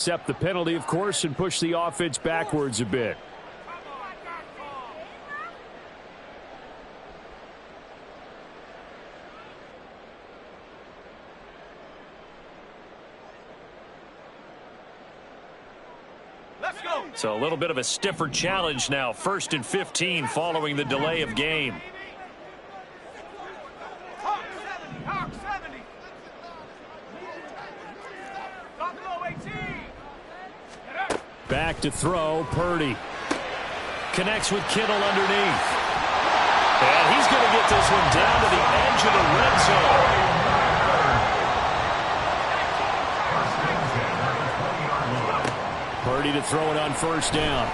Accept the penalty, of course, and push the offense backwards a bit. So a little bit of a stiffer challenge now. 1st and 15 following the delay of game. Back to throw, Purdy. Connects with Kittle underneath. And he's going to get this one down to the edge of the red zone. Purdy to throw it on 1st down.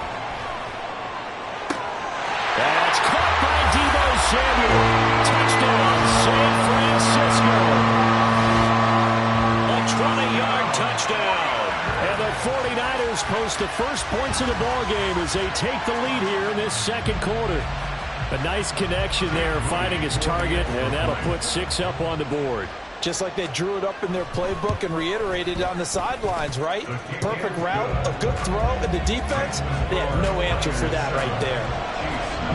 That's caught by Deebo Samuel. Touchdown, San Francisco. A 20-yard touchdown. And the 49ers post the first points of the ball game as they take the lead here in this second quarter. A nice connection there, finding his target, and that'll put 6 up on the board. Just like they drew it up in their playbook and reiterated on the sidelines, right? Perfect route, a good throw, and the defense, they had no answer for that right there.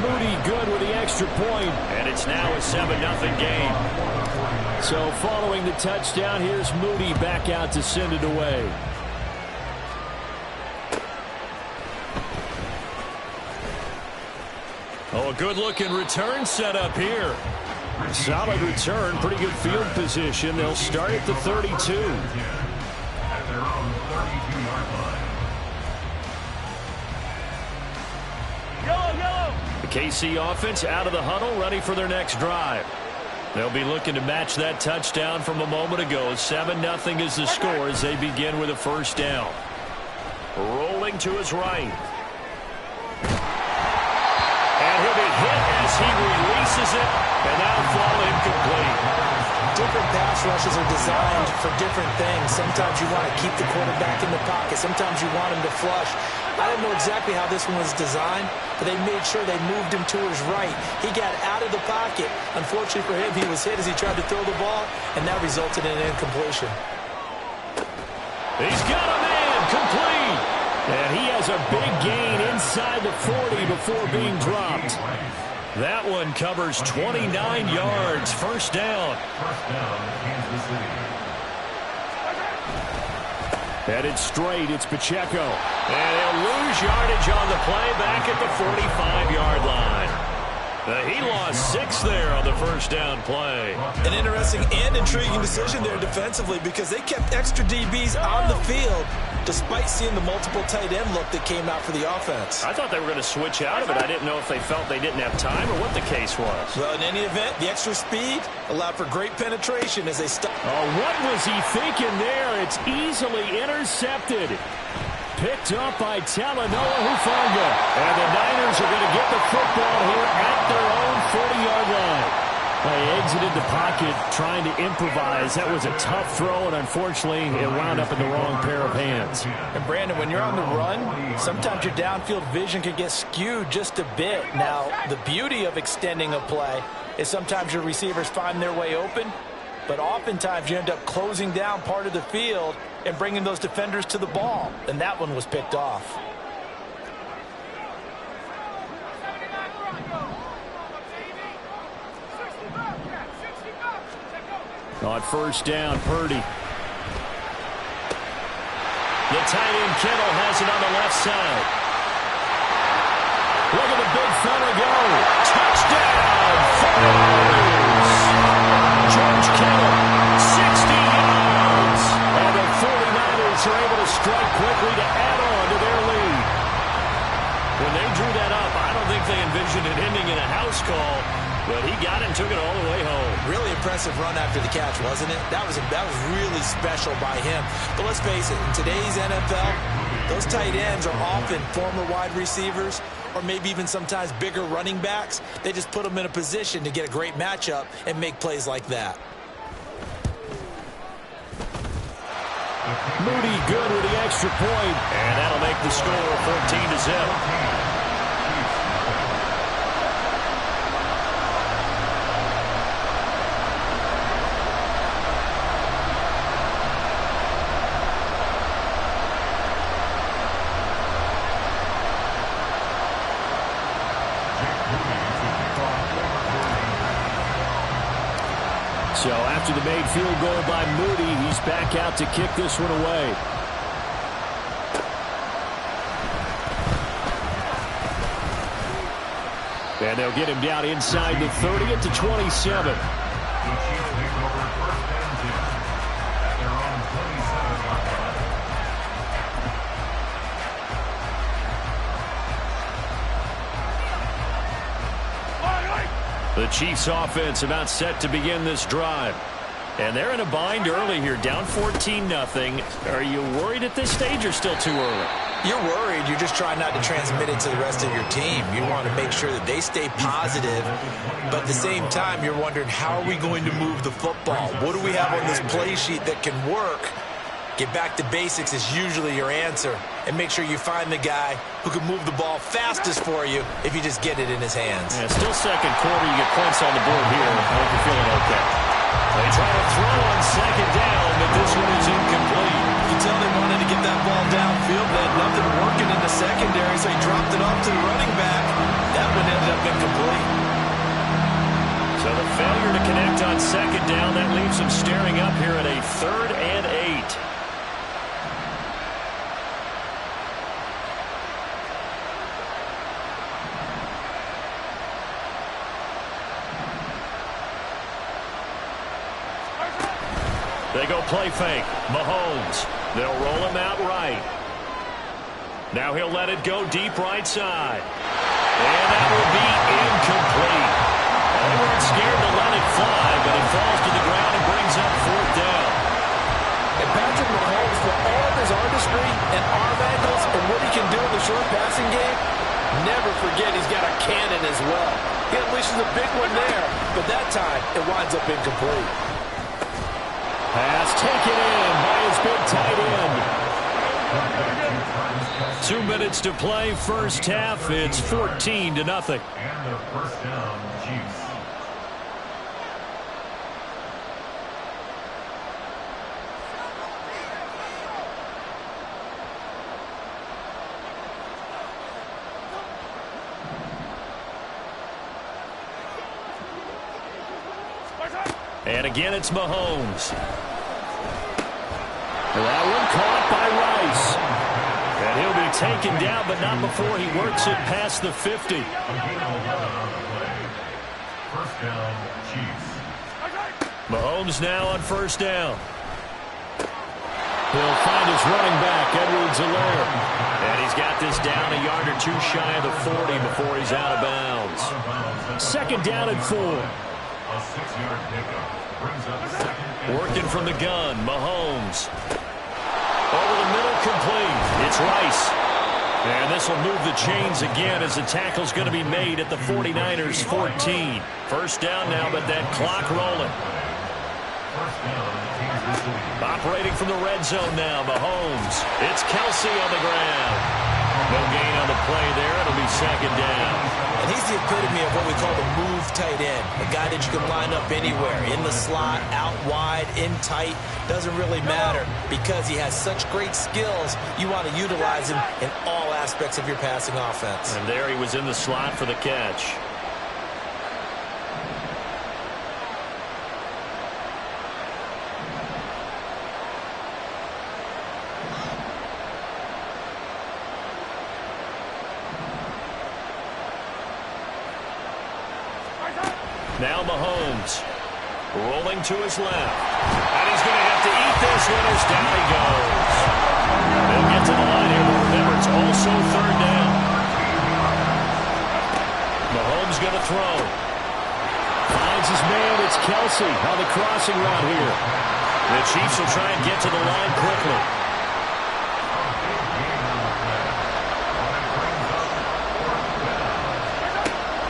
Moody good with the extra point, and it's now a 7-0 game. So following the touchdown, here's Moody back out to send it away. Oh, a good-looking return set up here. Solid return, pretty good field position. They'll start at the 32. The KC offense out of the huddle, ready for their next drive. They'll be looking to match that touchdown from a moment ago. 7-0 is the score as they begin with a 1st down. Rolling to his right. And he'll be hit as he releases it, and that'll fall incomplete. Different pass rushes are designed for different things. Sometimes you want to keep the quarterback in the pocket. Sometimes you want him to flush. I don't know exactly how this one was designed, but they made sure they moved him to his right. He got out of the pocket. Unfortunately for him, he was hit as he tried to throw the ball, and that resulted in an incompletion. He's got a man, complete. And he has a big gain inside the 40 before being dropped. That one covers 29 yards. 1st down. Headed straight, it's Pacheco. And he'll lose yardage on the play back at the 45-yard line. He lost 6 there on the 1st down play. An interesting and intriguing decision there defensively because they kept extra DBs on the field despite seeing the multiple tight end look that came out for the offense. I thought they were going to switch out of it. I didn't know if they felt they didn't have time or what the case was. Well, in any event, the extra speed allowed for great penetration as they stopped. Oh, what was he thinking there? It's easily intercepted. Picked up by Talanoa Hufanga. And the Niners are going to get the football here at their own 40-yard line. They exited the pocket trying to improvise. That was a tough throw, and unfortunately, it wound up in the wrong pair of hands. And, Brandon, when you're on the run, sometimes your downfield vision can get skewed just a bit. Now, the beauty of extending a play is sometimes your receivers find their way open, but oftentimes you end up closing down part of the field and bringing those defenders to the ball, and that one was picked off. On 1st down, Purdy. The tight end Kittle has it on the left side. Look at the big fella go. Touchdown, 49ers. George Kittle, 60 yards. And the 49ers are able to strike quickly to add on to their lead. When they drew that up, I don't think they envisioned it ending in a house call. But he got it and took it all the way home. Really impressive run after the catch, wasn't it? That was really special by him. But let's face it, in today's NFL, those tight ends are often former wide receivers or maybe even sometimes bigger running backs. They just put them in a position to get a great matchup and make plays like that. Moody good with the extra point, and that'll make the score 14-0. So after the made field goal by Moody, he's back out to kick this one away. And they'll get him down inside the 30 at the 27. The Chiefs offense about set to begin this drive. And they're in a bind early here, down 14-0. Are you worried at this stage or still too early? You're worried. You're just trying not to transmit it to the rest of your team. You want to make sure that they stay positive, but at the same time, you're wondering, how are we going to move the football? What do we have on this play sheet that can work? Get back to basics is usually your answer, and make sure you find the guy who can move the ball fastest for you if you just get it in his hands. Yeah, still second quarter. You get points on the board here. I hope you're feeling okay. They try to throw on second down, but this one is incomplete. You can tell they wanted to get that ball downfield. They had nothing working in the secondary, so he dropped it off to the running back. That one ended up incomplete. So the failure to connect on second down, that leaves them staring up here at a 3rd and 8. They go play fake. Mahomes. They'll roll him out right. Now he'll let it go deep right side. And that will be incomplete. They weren't scared to let it fly, but it falls to the ground and brings up 4th down. And Patrick Mahomes, for all of his artistry and arm angles and what he can do in the short passing game, never forget he's got a cannon as well. He unleashes a big one there, but that time it winds up incomplete. Pass taken in by his big tight end. 2 minutes to play, first half. It's 14-0. And the first down, Chiefs. And again, it's Mahomes. That one caught by Rice. And he'll be taken down, but not before he works it past the 50. First down, Chiefs. Mahomes now on first down. He'll find his running back, Edwards-Helaire. And he's got this down a yard or two shy of the 40 before he's out of bounds. Second down and 4. A 6-yard pickup brings up second. Working from the gun, Mahomes. Over the middle, complete. It's Rice. And this will move the chains again as the tackle's going to be made at the 49ers' 14. First down now, but that clock rolling. Operating from the red zone now, Mahomes. It's Kelsey on the ground. No gain on the play there. It'll be second down. And he's the epitome of what we call the move tight end. A guy that you can line up anywhere. In the slot, out wide, in tight. Doesn't really matter because he has such great skills. You want to utilize him in all aspects of your passing offense. And there he was in the slot for the catch. Now Mahomes rolling to his left. And he's going to have to eat this one as down he goes. They'll get to the line here, but remember, it's also third down. Mahomes going to throw. Finds his man. It's Kelsey on the crossing route here. The Chiefs will try and get to the line quickly.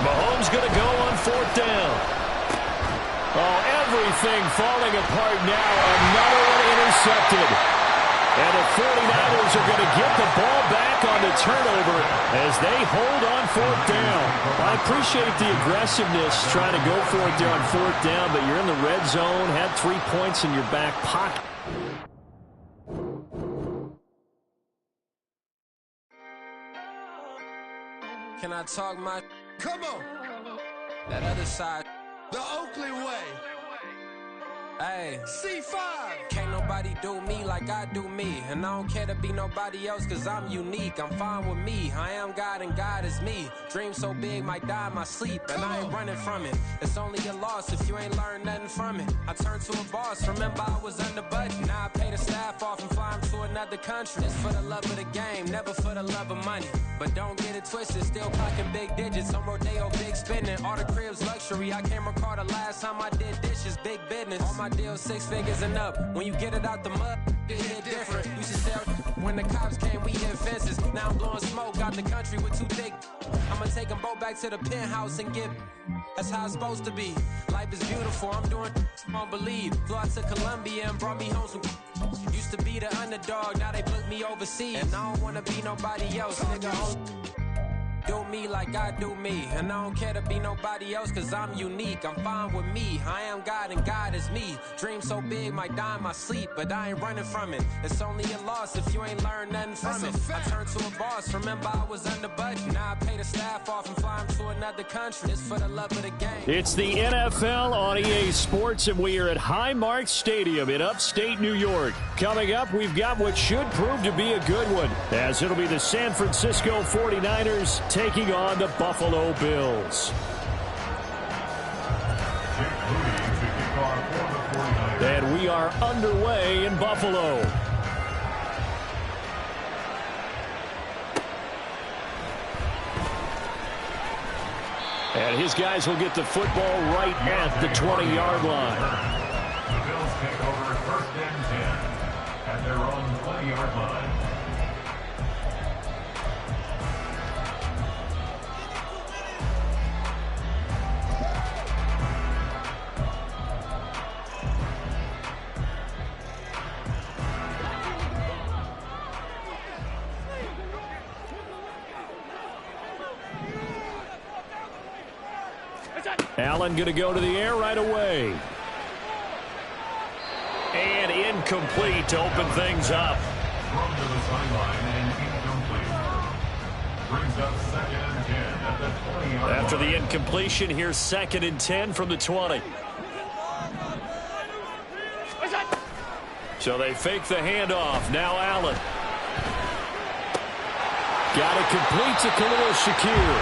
Mahomes going to go on fourth down. Oh, everything falling apart now. Another one intercepted. And the 49ers are going to get the ball back on the turnover as they hold on fourth down. I appreciate the aggressiveness trying to go for it there on fourth down, but you're in the red zone, had 3 points in your back pocket. Can I talk my... Come on. That other side. The Oakley way. Hey, C5. Can't nobody do me like I do me. And I don't care to be nobody else cause I'm unique. I'm fine with me. I am God and God is me. Dream so big might die in my sleep. And I ain't running from it. It's only a loss if you ain't learned nothing from it. I turned to a boss. Remember I was under budget. Now I pay the staff off and fly them to another country. It's for the love of the game, never for the love of money. But don't get it twisted. Still clocking big digits. On Rodeo, big spending. All the cribs luxury. I can't recall the last time I did dishes. Big business. All my deals 6 figures and up. When you get it out the mud, it hit different. Used to sell when the cops came, we hit fences. Now I'm blowing smoke out the country with 2 thick. I'ma take them both back to the penthouse and get. That's how it's supposed to be. Life is beautiful. I'm doing I don't believe. Flew out to Colombia and brought me home some. Used to be the underdog, now they booked me overseas. And I don't wanna be nobody else, nigga. Do me like I do me. And I don't care to be nobody else cause I'm unique. I'm fine with me. I am God and God is me. Dream so big might die in my sleep. But I ain't running from it. It's only a loss if you ain't learned nothing from it. I turned to a boss. Remember I was under budget. Now I pay the staff off and fly them to another country. It's for the love of the game. It's the NFL on EA Sports, and we are at Highmark Stadium in upstate New York. Coming up, we've got what should prove to be a good one, as it'll be the San Francisco 49ers taking on the Buffalo Bills. And we are underway in Buffalo. And his guys will get the football right at the 20-yard line. The Bills take over 1st and 10 at their own 20-yard line. Allen going to go to the air right away. And incomplete to open things up. Thrown to the sideline and incomplete. Brings up 2nd and 10 at the 20-yard line. After the incompletion, here's 2nd and 10 from the 20. So they fake the handoff. Now Allen. Got it complete to Khalil Shakir.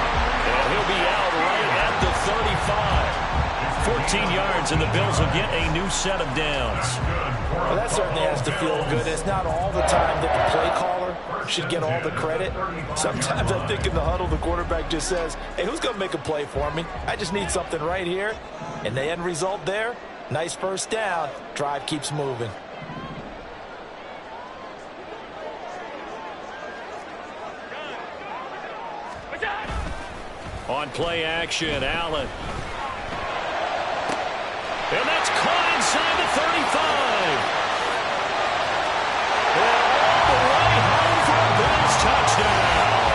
And he'll be out right at the 35. 14 yards, and the Bills will get a new set of downs. Well, that certainly has to feel good. It's not all the time that the play caller should get all the credit. Sometimes I think in the huddle, the quarterback just says, hey, who's going to make a play for me? I just need something right here. And the end result there, nice first down. Drive keeps moving. On play action, Allen. And that's caught inside the 35. And all the way home for a Bills touchdown.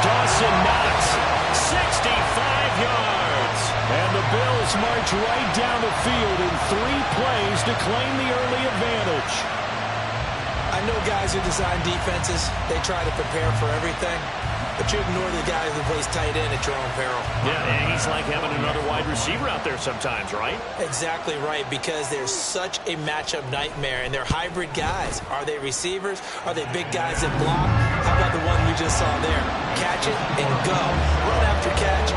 Dawson Knox, 65 yards. And the Bills march right down the field in 3 plays to claim the early advantage. I know guys who design defenses, they try to prepare for everything. But you ignore the guy who plays tight end at your own peril. Yeah, and he's like having another wide receiver out there sometimes, right? Exactly right, because they're such a matchup nightmare, and they're hybrid guys. Are they receivers? Are they big guys that block? How about the one we just saw there? Catch it and go. Run after catch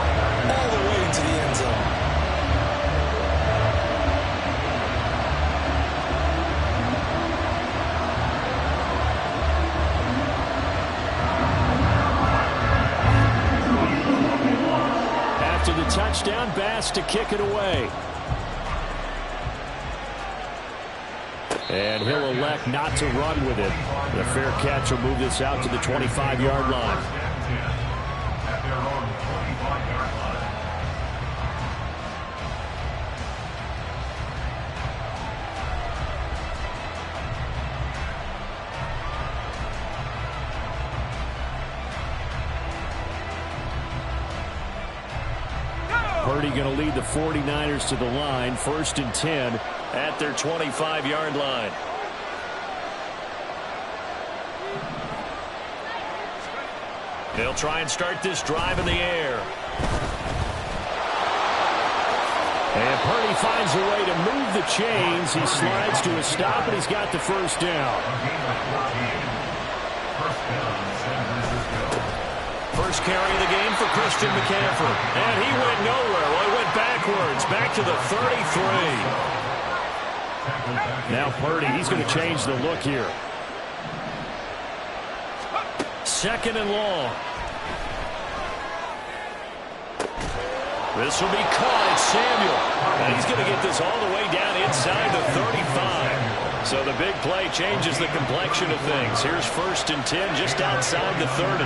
all the way into the end zone. Touchdown, Bass to kick it away. And he'll elect not to run with it. The fair catch will move this out to the 25-yard line. At their own 25-yard line. Purdy going to lead the 49ers to the line. 1st and 10 at their 25-yard line. They'll try and start this drive in the air. And Purdy finds a way to move the chains. He slides to a stop, and he's got the first down. First carry of the game for Christian McCaffrey. And he went nowhere. Well, he went backwards, back to the 33. Now Purdy, he's going to change the look here. Second and long. This will be caught. It's Samuel. And he's going to get this all the way down inside the 35. So the big play changes the complexion of things. Here's 1st and 10 just outside the 30.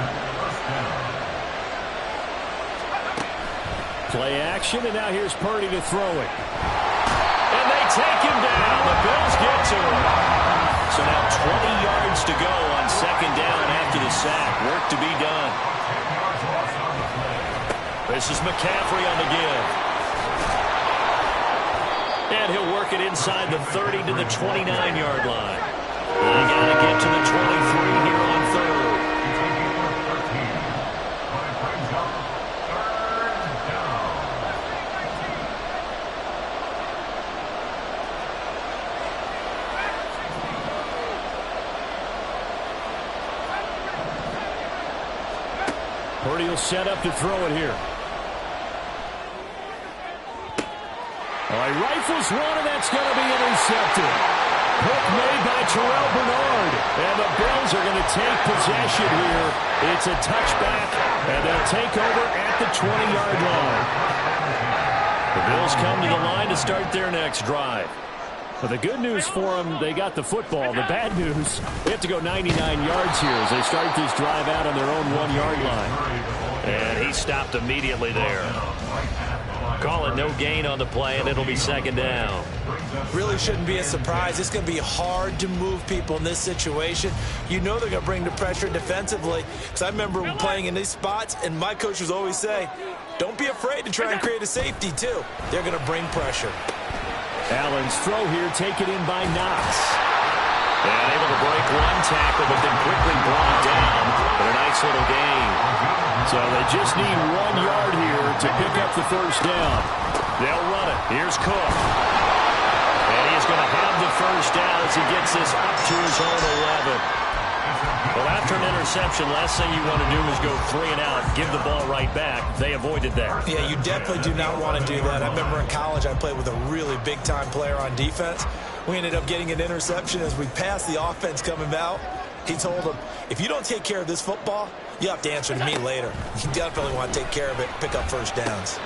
Play action, and now here's Purdy to throw it. And they take him down. The Bills get to him. So now 20 yards to go on 2nd down after the sack. Work to be done. This is McCaffrey on the give. And he'll work it inside the 30 to the 29-yard line. You got to get to the 23 here on 3rd. Purdy will set up to throw it here. He rifles one, and that's going to be intercepted. Hook made by Terrell Bernard. And the Bills are going to take possession here. It's a touchback, and they'll take over at the 20-yard line. The Bills come to the line to start their next drive. But the good news for them, they got the football. The bad news, they have to go 99 yards here as they start this drive out on their own 1-yard line. And he stopped immediately there. Call it no gain on the play, and it'll be 2nd down. Really shouldn't be a surprise. It's going to be hard to move people in this situation. You know they're going to bring the pressure defensively. Because I remember playing in these spots, and my coach was always saying, don't be afraid to try and create a safety, too. They're going to bring pressure. Allen's throw here taken in by Knox. And able to break one tackle, but then quickly brought down. But a nice little gain. So they just need 1 yard here to pick up the first down. They'll run it. Here's Cook. And he's going to have the first down as he gets this up to his own 11. Well, after an interception, last thing you want to do is go 3 and out, give the ball right back. They avoided that. Yeah, you definitely do not want to do that. I remember in college I played with a really big-time player on defense. We ended up getting an interception as we passed the offense coming out. He told him, if you don't take care of this football, you have to answer to me later. You definitely want to take care of it, pick up first downs.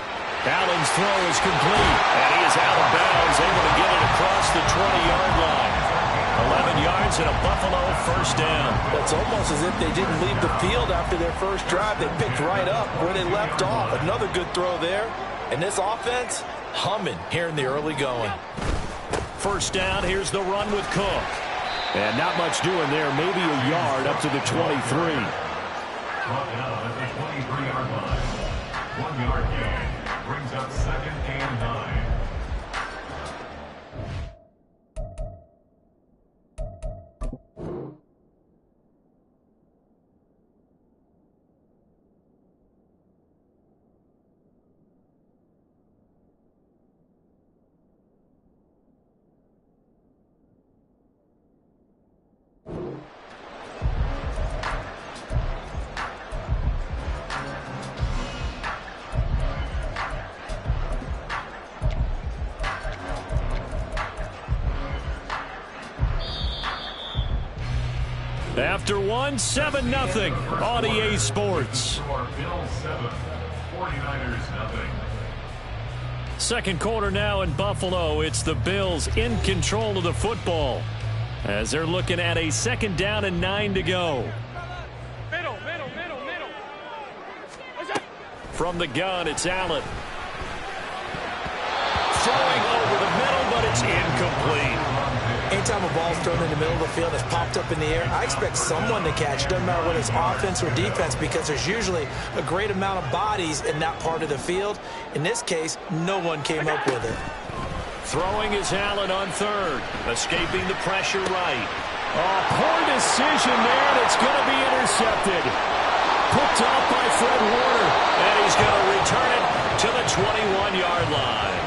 Allen's throw is complete, and he is out of bounds, able to get it across the 20-yard line. 11 yards and a Buffalo first down. It's almost as if they didn't leave the field after their first drive. They picked right up where they left off. Another good throw there. And this offense, humming here in the early going. First down, here's the run with Cook. And not much doing there, maybe a yard up to the 23. Brought down at the 23-yard line. 1 yard gain brings up 2nd and 9. After one, 7-0 on EA Sports. Bills 7, 49ers 0. Second quarter now in Buffalo. It's the Bills in control of the football as they're looking at a 2nd down and 9 to go. Middle. From the gun, it's Allen. Throwing over the middle, but it's incomplete. Anytime a ball's thrown in the middle of the field, it's popped up in the air, I expect someone to catch it. Doesn't matter whether it's offense or defense, because there's usually a great amount of bodies in that part of the field. In this case, no one came up with it. Throwing is Allen on 3rd. Escaping the pressure right. Poor decision there, and it's going to be intercepted. Picked off by Fred Warner, and he's going to return it to the 21-yard line.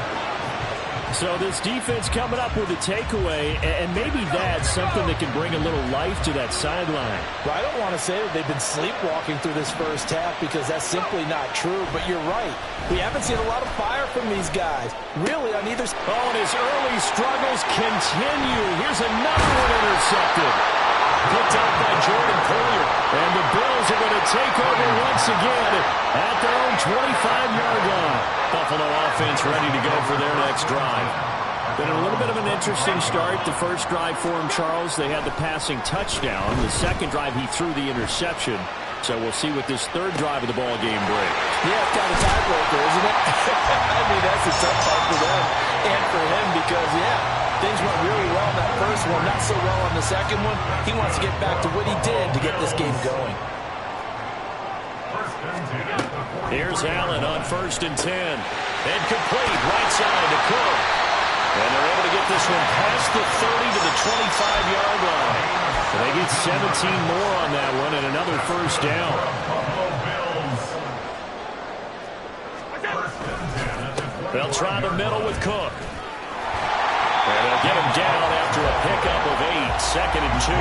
So this defense coming up with a takeaway, and maybe that's something that can bring a little life to that sideline. Well, I don't want to say that they've been sleepwalking through this first half because that's simply not true, but you're right. We haven't seen a lot of fire from these guys, really, on either side. Oh, and his early struggles continue. Here's another one intercepted. Picked up by Jordan Poyer. And the Bills are going to take over once again at their own 25-yard line. Buffalo offense ready to go for their next drive. Been a little bit of an interesting start. The first drive for him, Charles, they had the passing touchdown. The second drive, he threw the interception. So we'll see what this third drive of the ball game brings. Yeah, it's kind of tiebreaker, isn't it? I mean, that's a tough part for them and for him because, things went really well in that first one, not so well on the second one. He wants to get back to what he did to get this game going. Here's Allen on 1st and 10. And complete, right side to Cook. And they're able to get this one past the 30 to the 25-yard line. So they get 17 more on that one and another first down. They'll try the middle with Cook. And they'll get him down after a pickup of 8, 2nd and 2.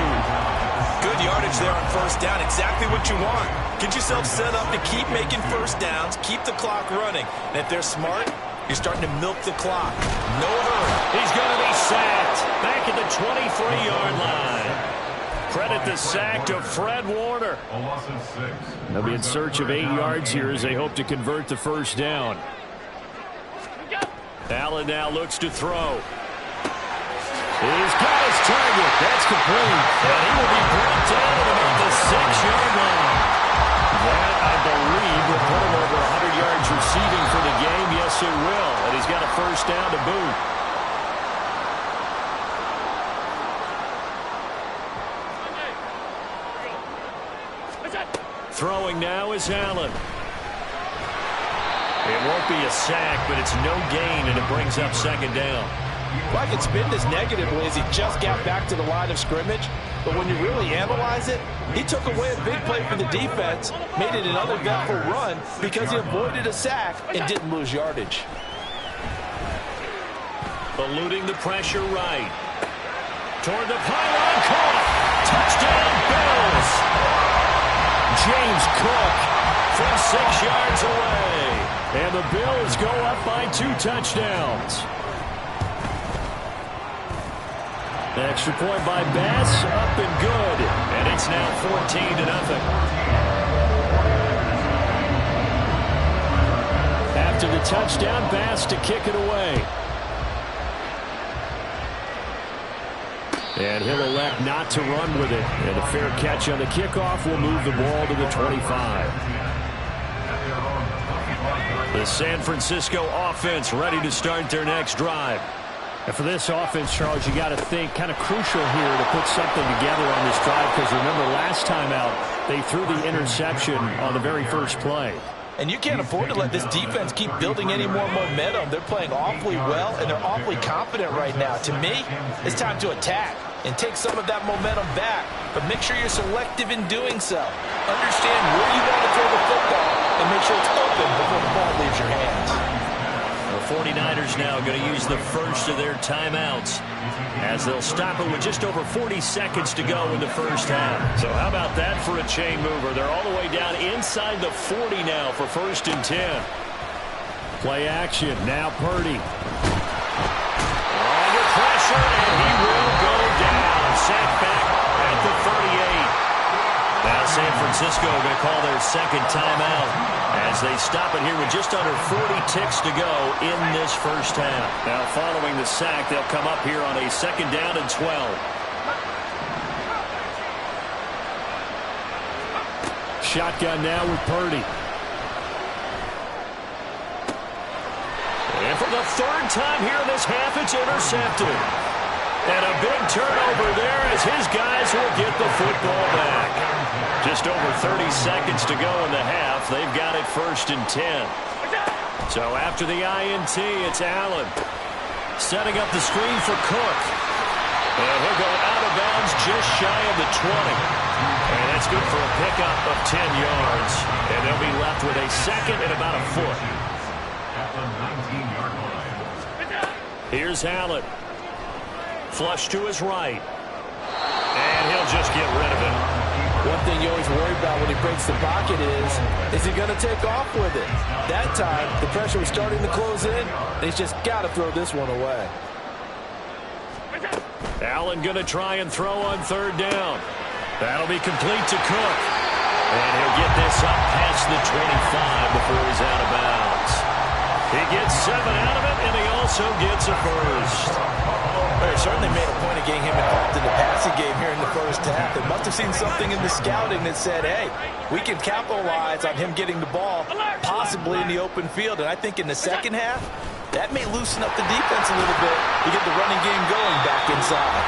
Good yardage there on first down. Exactly what you want. Get yourself set up to keep making first downs, keep the clock running. And if they're smart, you're starting to milk the clock. No hurry. He's going to be sacked back at the 23-yard line. Credit the sack to Fred Warner. They'll be in search of 8 yards here as they hope to convert the first down. Allen now looks to throw. He's got his target. That's complete. And he will be brought down at about the 6-yard line. That, I believe, will put him over 100 yards receiving for the game. Yes, it will. And he's got a first down to boot. Throwing now is Allen. It won't be a sack, but it's no gain, and it brings up 2nd down. Well, I could spin this negatively as he just got back to the line of scrimmage, but when you really analyze it, he took away a big play for the defense, made it an uneventful run because he avoided a sack and didn't lose yardage. Eluding the pressure right. Toward the pylon, caught. Touchdown, Bills. James Cook from 6 yards away. And the Bills go up by 2 touchdowns. Extra point by Bass, up and good. And it's now 14-0. After the touchdown, Bass to kick it away. And he'll elect not to run with it. And a fair catch on the kickoff will move the ball to the 25. The San Francisco offense ready to start their next drive. And for this offense, Charles, you got to think kind of crucial here to put something together on this drive because remember last time out they threw the interception on the very first play. And you can't afford to let this defense keep building any more momentum. They're playing awfully well, and they're awfully confident right now. To me, it's time to attack and take some of that momentum back. But make sure you're selective in doing so. Understand where you want to throw the football and make sure it's open before the ball leaves your hands. The 49ers now going to use the first of their timeouts as they'll stop it with just over 40 seconds to go in the first half. So how about that for a chain mover? They're all the way down inside the 40 now for 1st and 10. Play action. Now Purdy. Under pressure, and he will go down. Sacked back at the 38. Now San Francisco going to call their second timeout as they stop it here with just under 40 ticks to go in this first half. Now following the sack, they'll come up here on a 2nd down and 12. Shotgun now with Purdy. And for the 3rd time here in this half, it's intercepted. And a big turnover there as his guys will get the football back. Just over 30 seconds to go in the half. They've got it 1st and 10. So after the INT, it's Allen. Setting up the screen for Cook. And he'll go out of bounds just shy of the 20. And that's good for a pickup of 10 yards. And they'll be left with a 2nd and about a foot. At the 19-yard line. Here's Allen. Flush to his right. And he'll just get rid of it. One thing you always worry about when he breaks the pocket is he going to take off with it? That time, the pressure was starting to close in. He's just got to throw this one away. Allen going to try and throw on third down. That'll be complete to Cook. And he'll get this up past the 25 before he's out of bounds. He gets 7 out of it, and he also gets a first. They certainly made a point of getting him involved in the passing game here in the first half. They must have seen something in the scouting that said, hey, we can capitalize on him getting the ball, possibly in the open field. And I think in the second half, that may loosen up the defense a little bit to get the running game going back inside.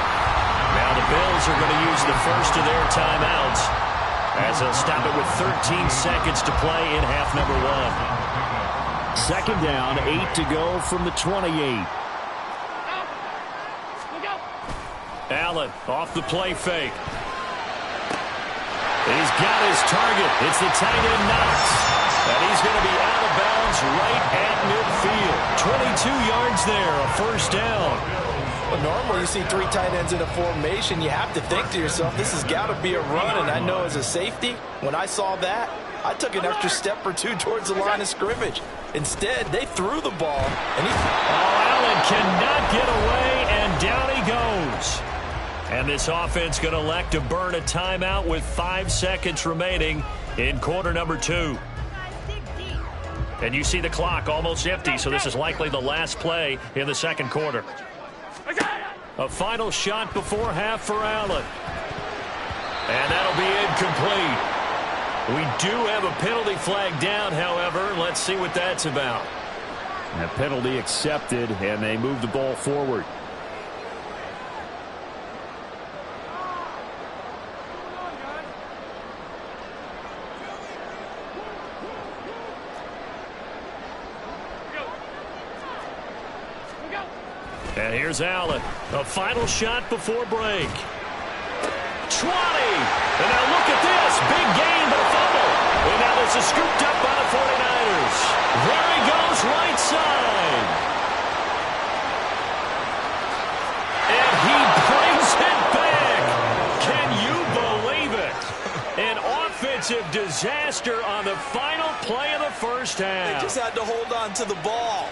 Now the Bills are going to use the first of their timeouts as they'll stop it with 13 seconds to play in half number 1. Second down, 8 to go from the 28. Allen off the play fake. He's got his target. It's the tight end Knox. And he's going to be out of bounds right at midfield. 22 yards there, a first down. Well, normally you see 3 tight ends in a formation. You have to think to yourself, this has got to be a run. And I know as a safety, when I saw that, I took an extra step or 2 towards the line of scrimmage. Instead, they threw the ball. And Allen cannot get away, and down he goes. And this offense going to elect to burn a timeout with 5 seconds remaining in quarter number 2. And you see the clock almost empty, so this is likely the last play in the second quarter. A final shot before half for Allen. And that'll be incomplete. We do have a penalty flag down, however. Let's see what that's about. And a penalty accepted, and they move the ball forward. And here's Allen. A final shot before break. 20. And now look at this. Big gain, but a fumble. And now this is scooped up by the 49ers. There he goes, right side. And he brings it back. Can you believe it? An offensive disaster on the final play of the first half. they just had to hold on to the ball.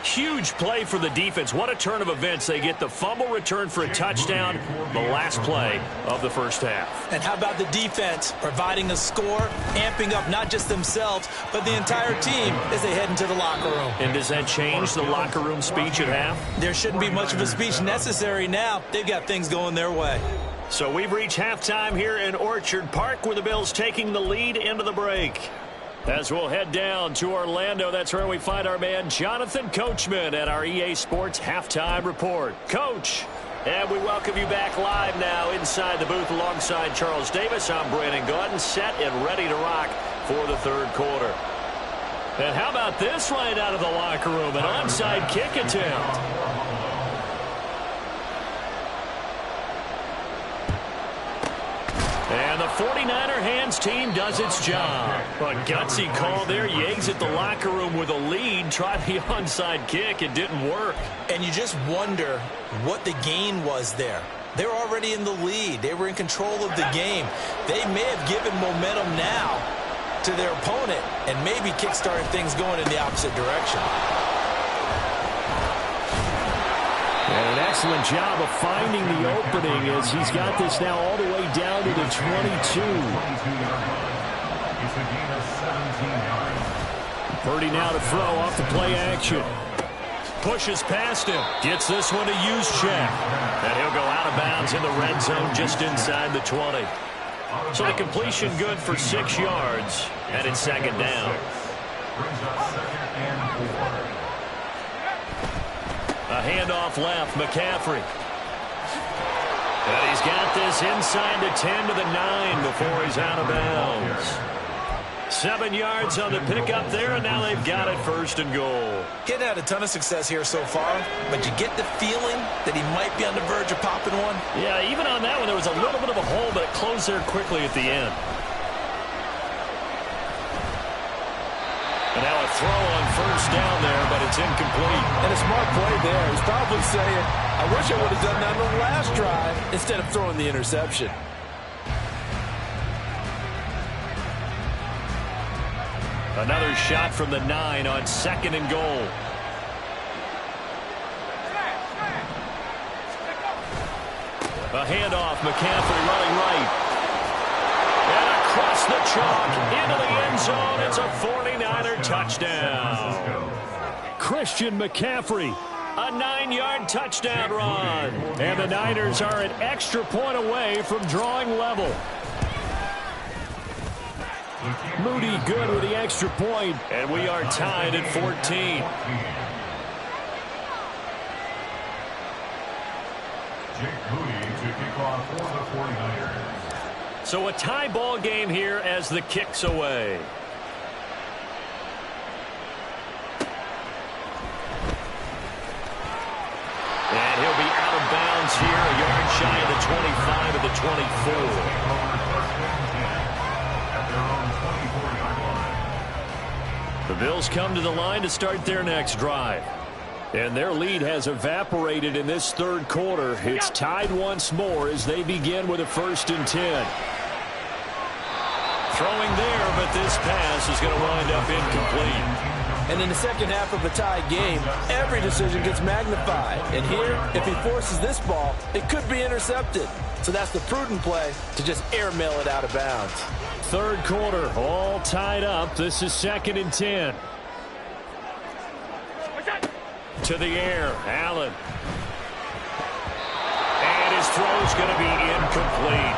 Huge play for the defense. What a turn of events. They get the fumble return for a touchdown, the last play of the first half. And how about the defense providing a score, amping up not just themselves, but the entire team as they head into the locker room. And does that change the locker room speech at half? There shouldn't be much of a speech necessary now. They've got things going their way. So we've reached halftime here in Orchard Park, where the Bills taking the lead into the break. As we'll head down to Orlando, that's where we find our man Jonathan Coachman at our EA Sports Halftime Report. Coach, and we welcome you back live now inside the booth alongside Charles Davis. I'm Brandon Gaudin, set and ready to rock for the third quarter. And how about this right out of the locker room, an onside kick attempt. And the 49er hands team does its job. A gutsy call there. You exit the locker room with a lead. Try the onside kick. It didn't work. And you just wonder what the gain was there. They're already in the lead. They were in control of the game. They may have given momentum now to their opponent and maybe kickstarted things going in the opposite direction. And an excellent job of finding the opening as he's got this now all the way down to the 22. It's a gain of 17 yards. Purdy now to throw off the play action. Pushes past him. Gets this one to Juszczyk. And he'll go out of bounds in the red zone just inside the 20. So the completion good for 6 yards. And it's second down. Brings up second and 4. A handoff left, McCaffrey. And he's got this inside the 10 to the 9 before he's out of bounds. 7 yards on the pickup there, and now they've got it first and goal. Getting had a ton of success here so far, but you get the feeling that he might be on the verge of popping one. Yeah, even on that one, there was a little bit of a hole, but it closed there quickly at the end. And now a throw on first down there, but it's incomplete. And a smart play there. He's probably saying, I wish I would have done that on the last drive instead of throwing the interception. Another shot from the 9 on 2nd and goal. A handoff, McCaffrey running right. And across the chalk, into the end zone. It's a 49er touchdown. Christian McCaffrey, a 9-yard touchdown run. And the Niners are an extra point away from drawing level. Moody good with the extra point, and we are tied at 14. Jake Moody to kick off for the 49ers. So a tie ball game here as the kick's away. And he'll be out of bounds here, a yard shy of the 25 of the 24. The Bills come to the line to start their next drive. And their lead has evaporated in this third quarter. It's tied once more as they begin with a 1st and 10. Throwing there, but this pass is going to wind up incomplete. And in the second half of a tie game, every decision gets magnified. And here, if he forces this ball, it could be intercepted. So that's the prudent play to just airmail it out of bounds. Third quarter, all tied up. This is 2nd and 10. To the air, Allen. And his throw's going to be incomplete.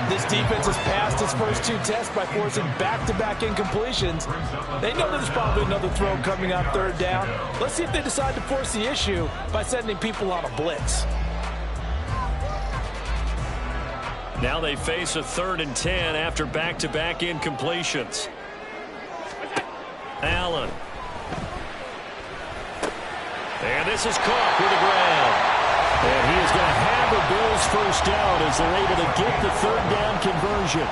This defense has passed its first 2 tests by forcing back-to-back incompletions. They know there's probably another throw coming on 3rd down. Let's see if they decide to force the issue by sending people on a blitz. Now they face a 3rd and 10 after back-to-back incompletions. Allen. And this is caught with the grab. And he is going to have the Bills first down as they're able to get the 3rd down conversion.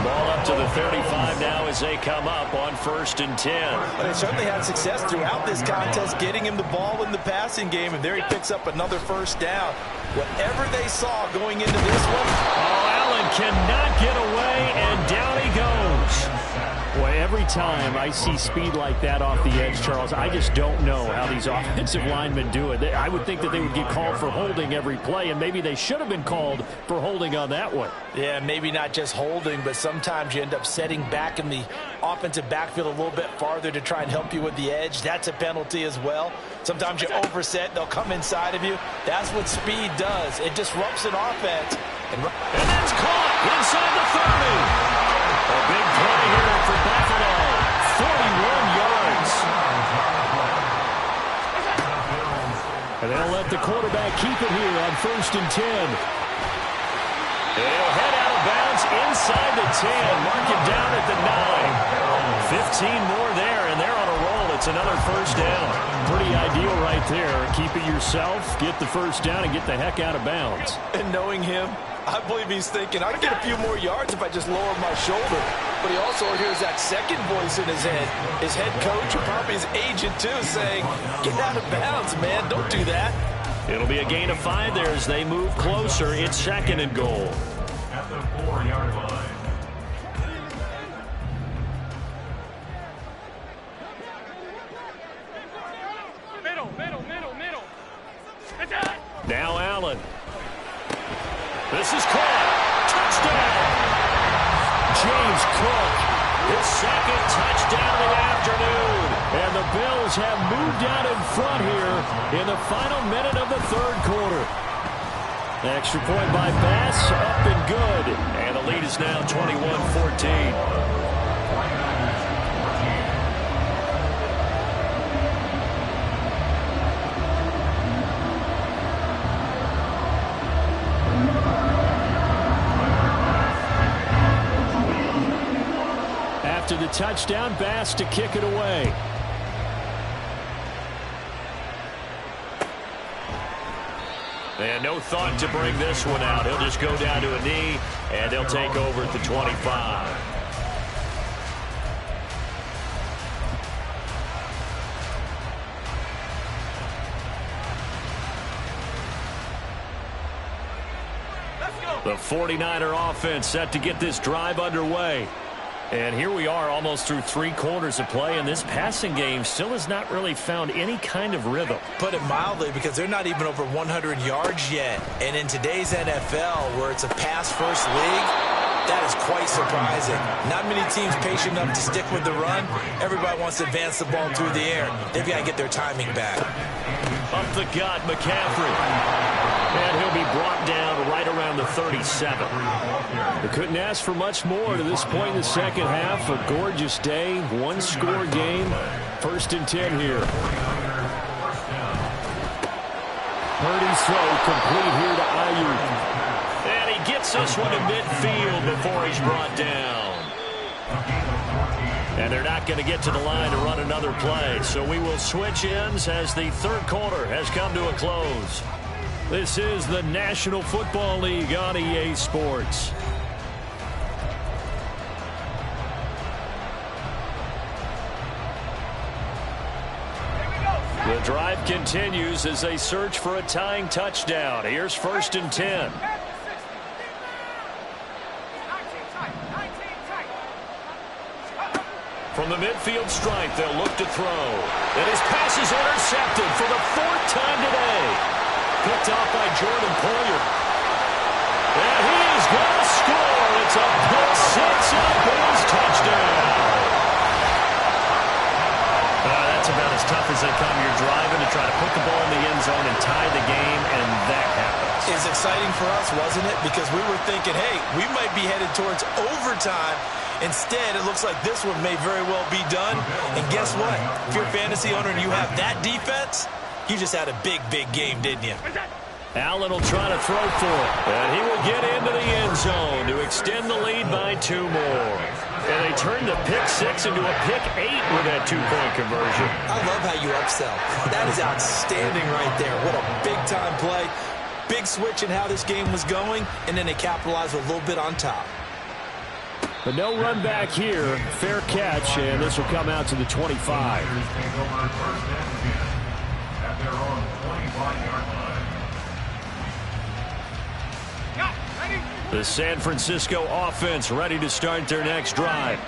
Ball up to the 35 now as they come up on 1st and 10. But they certainly had success throughout this contest getting him the ball in the passing game, and there he picks up another 1st down. Whatever they saw going into this one. Oh, Allen cannot get away, and down he goes. Boy, every time I see speed like that off the edge, Charles, I just don't know how these offensive linemen do it. I would think that they would get called for holding every play, and maybe they should have been called for holding on that one. Yeah, maybe not just holding, but sometimes you end up setting back in the offensive backfield a little bit farther to try and help you with the edge. That's a penalty as well. Sometimes you overset, they'll come inside of you. That's what speed does. It disrupts an offense. And that's caught inside the 30. A big play here for Buffalo. 41 yards. And they'll let the quarterback keep it here on 1st and 10. They'll head out of bounds inside the 10. Mark it down at the 9. 15 more there, and they're on a roll. It's another 1st down. Pretty ideal right there. Keep it yourself, get the 1st down, and get the heck out of bounds. And knowing him, I believe he's thinking, I can get a few more yards if I just lower my shoulder. But he also hears that second voice in his head. His head coach, or probably his agent too, saying, get out of bounds, man. Don't do that. It'll be a gain of 5 there as they move closer. It's 2nd and goal. At the 4-yard line. Now Allen. This is caught. Touchdown. James Cook, his 2nd touchdown of the afternoon. And the Bills have moved out in front here in the final minute of the 3rd quarter. Extra point by Bass, up and good. And the lead is now 21-14. After the touchdown, Bass to kick it away. And no thought to bring this one out. He'll just go down to a knee, and they'll take over at the 25. The 49er offense set to get this drive underway. And here we are almost through 3 quarters of play, and this passing game still has not really found any kind of rhythm. Put it mildly, because they're not even over 100 yards yet. And in today's NFL, where it's a pass-first league, that is quite surprising. Not many teams patient enough to stick with the run. Everybody wants to advance the ball through the air. They've got to get their timing back. Up the gut, McCaffrey. And he'll be brought down right around the 37. They couldn't ask for much more to this point in the second half. A gorgeous day, 1-score game. 1st and 10 here. Purdy's throw complete here to Ayuk. And he gets this one to midfield before he's brought down. And they're not going to get to the line to run another play. So we will switch ends as the 3rd quarter has come to a close. This is the National Football League on EA Sports. The drive continues as they search for a tying touchdown. Here's 1st and 10. From the midfield stripe, they'll look to throw. And his pass is intercepted for the 4th time today. Picked off by Jordan Poyer. And he's going to score. It's a pick six and a Bills touchdown. That's about as tough as they come. You're driving to try to put the ball in the end zone and tie the game, and that happens. It's exciting for us, wasn't it? Because we were thinking, hey, we might be headed towards overtime. Instead, it looks like this one may very well be done. And guess what? If you're a fantasy owner and you have that defense, you just had a big, big game, didn't you? Allen will try to throw for it. And he will get into the end zone to extend the lead by 2 more. And they turn the pick 6 into a pick 8 with that 2-point conversion. I love how you upsell. That is outstanding right there. What a big-time play. Big switch in how this game was going, and then they capitalized a little bit on top. But no run back here. Fair catch, and this will come out to the 25. At their own 25-yard line. The San Francisco offense ready to start their next drive.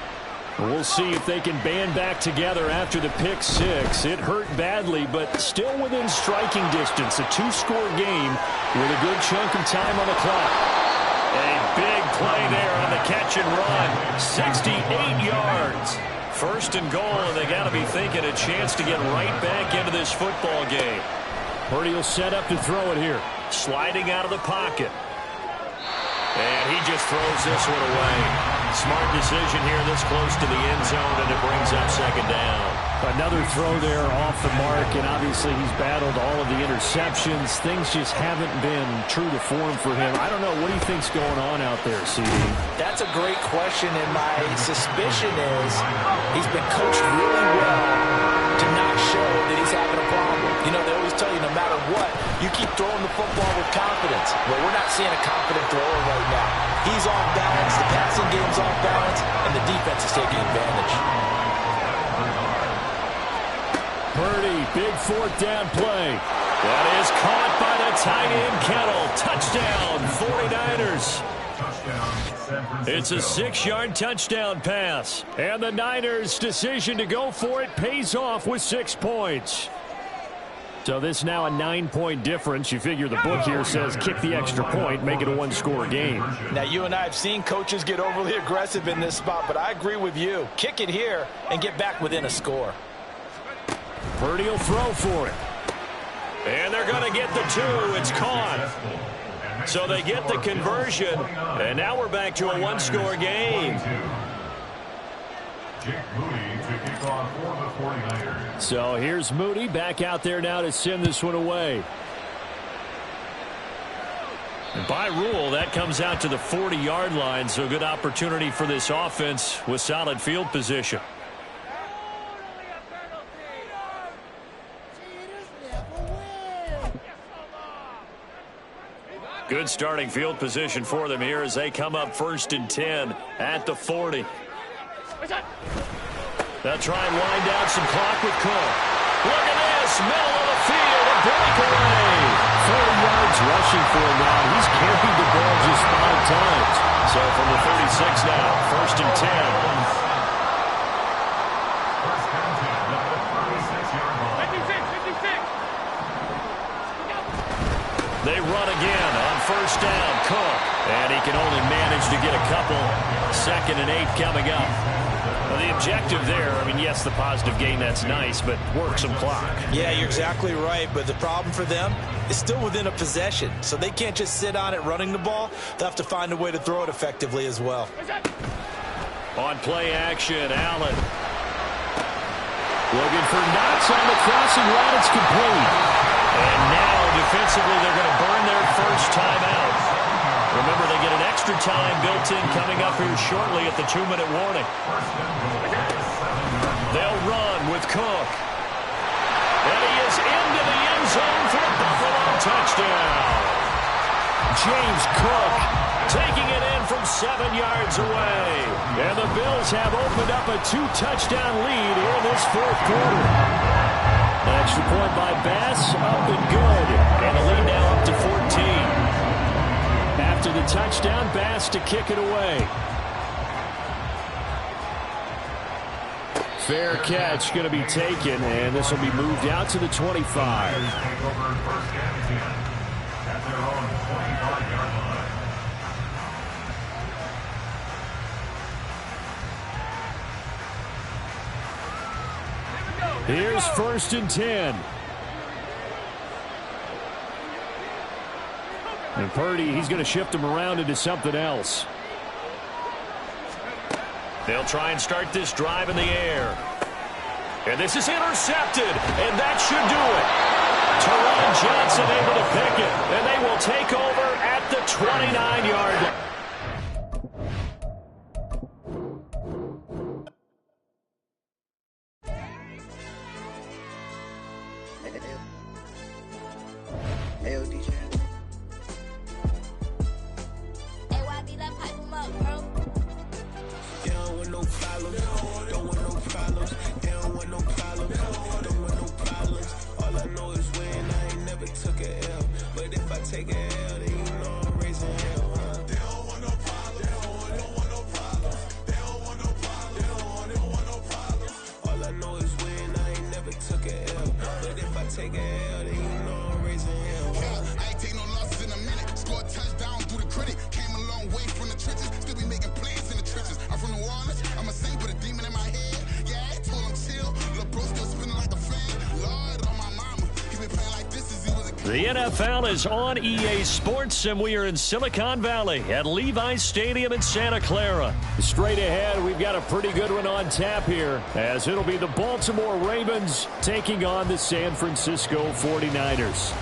We'll see if they can band back together after the pick 6. It hurt badly, but still within striking distance. A 2-score game with a good chunk of time on the clock. A big play there on the catch and run. 68 yards. 1st and goal, and they got to be thinking a chance to get right back into this football game. Purdy will set up to throw it here. Sliding out of the pocket. And he just throws this one away. Smart decision here this close to the end zone, and it brings up 2nd down. Another throw there off the mark, and obviously he's battled all of the interceptions. Things just haven't been true to form for him. I don't know. What do you think's going on out there, CD? That's a great question, and my suspicion is he's been coached really well to not show that he's having a problem. You know, they always tell you no matter what, you keep throwing the football with confidence. Well, we're not seeing a confident thrower right now. He's off balance, the passing game's off balance, and the defense is taking advantage. Purdy, big 4th down play. That is caught by the tight end Kittle. Touchdown, 49ers. It's a 6-yard touchdown pass. And the Niners' decision to go for it pays off with 6 points. So this now a 9-point difference. You figure the book here says kick the extra point, make it a 1-score game. Now, you and I have seen coaches get overly aggressive in this spot, but I agree with you. Kick it here and get back within a score. Purdy will throw for it. And they're going to get the 2. It's caught. So they get the conversion, and now we're back to a 1-score game. Jake Moody to kick off for the 49ers. So here's Moody back out there now to send this one away. And by rule, that comes out to the 40-yard line, so good opportunity for this offense with solid field position. Good starting field position for them here as they come up 1st and 10 at the 40. They'll try and wind down some clock with Cook. Look at this. middle of the field, a breakaway. 40 yards rushing for him now. He's carried the ball just 5 times. So from the 36 now, 1st and 10. First and 10 at the 36-yard line. 56. They run again on 1st down. Cook. And he can only manage to get a couple. 2nd and 8 coming up. Well, the objective there, I mean, yes, the positive gain, that's nice, but work some clock. Yeah, you're exactly right, but the problem for them is still within a possession, so they can't just sit on it running the ball. They'll have to find a way to throw it effectively as well. On play action, Allen. Looking for Knox on the crossing route. It's complete. And now, defensively, they're going to burn their first timeout. Remember, they get an extra time built in coming up here shortly at the 2-minute warning. They'll run with Cook. And he is into the end zone for a Buffalo touchdown. James Cook taking it in from 7 yards away. And the Bills have opened up a 2-touchdown lead here in this 4th quarter. An extra point by Bass, up and good. And the lead now up to 14. After the touchdown, Bass to kick it away. Fair catch going to be taken, and this will be moved out to the 25. Take over 1st and 10 at their own 25-yard line. Here's 1st and 10. And Purdy, he's going to shift him around into something else. They'll try and start this drive in the air. And this is intercepted, and that should do it. Teron Johnson able to pick it, and they will take over at the 29-yard line. The NFL is on EA Sports, and we are in Silicon Valley at Levi's Stadium in Santa Clara. Straight ahead, we've got a pretty good one on tap here, as it'll be the Baltimore Ravens taking on the San Francisco 49ers.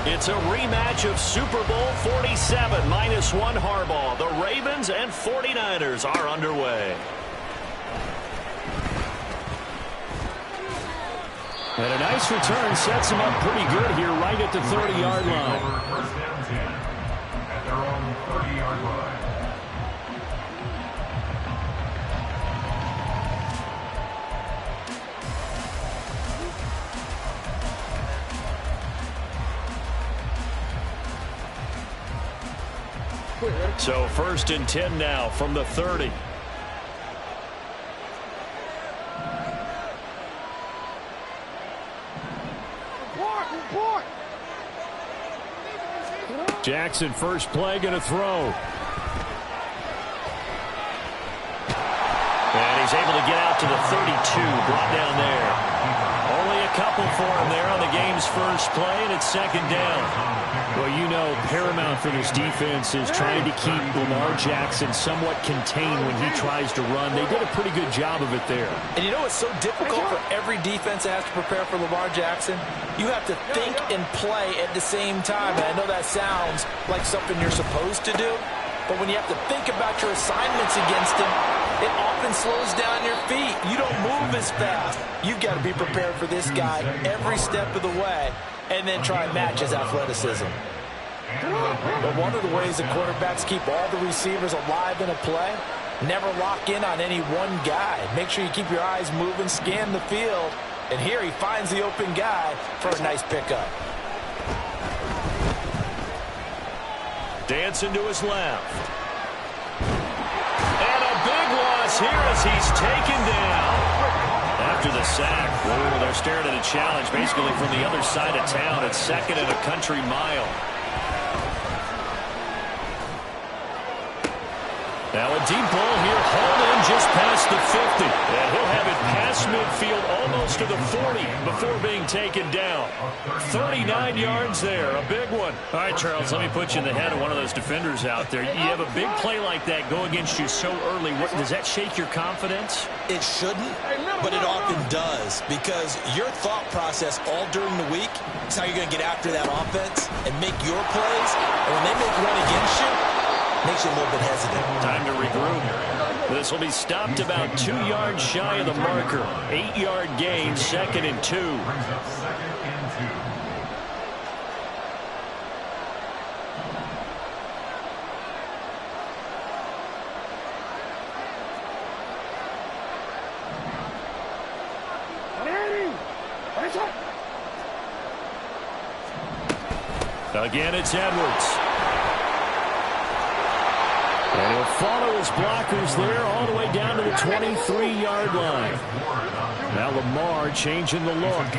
It's a rematch of Super Bowl 47 -1 Harbaugh. The Ravens and 49ers are underway. And a nice return sets him up pretty good here right at the 30-yard line. First and 10 at their own 30-yard line. So 1st and 10 now from the 30. Jackson first play going to throw. And he's able to get out to the 32, brought down there. Only a couple for him there on the game's first play, and it's 2nd down. Well, you know, paramount for this defense is trying to keep Lamar Jackson somewhat contained when he tries to run. They did a pretty good job of it there. And you know it's so difficult for every defense that has to prepare for Lamar Jackson? You have to think and play at the same time. And I know that sounds like something you're supposed to do, but when you have to think about your assignments against him, it often slows down your feet. You don't move as fast. You've got to be prepared for this guy every step of the way and then try and match his athleticism. But one of the ways that quarterbacks keep all the receivers alive in a play, never lock in on any one guy. Make sure you keep your eyes moving, scan the field. And here he finds the open guy for a nice pickup. Dancing to his left. And a big loss here as he's taken down. After the sack, they're staring at a challenge basically from the other side of town. It's second and a country mile. Now a deep ball here, hauled in just past the 50. And he'll have it past midfield almost to the 40 before being taken down. 39 yards there, a big one. All right, Charles, let me put you in the head of one of those defenders out there. You have a big play like that go against you so early. Does that shake your confidence? It shouldn't, but it often does, because your thought process all during the week is how you're going to get after that offense and make your plays. And when they make one against you, makes you a little bit hesitant. Time to regroup. This will be stopped about 2 yards shy of the marker. 8-yard gain, 2nd and 2. Brings up 2nd and 2. Again, it's Edwards. And he'll follow his blockers there all the way down to the 23-yard line. Now Lamar changing the look.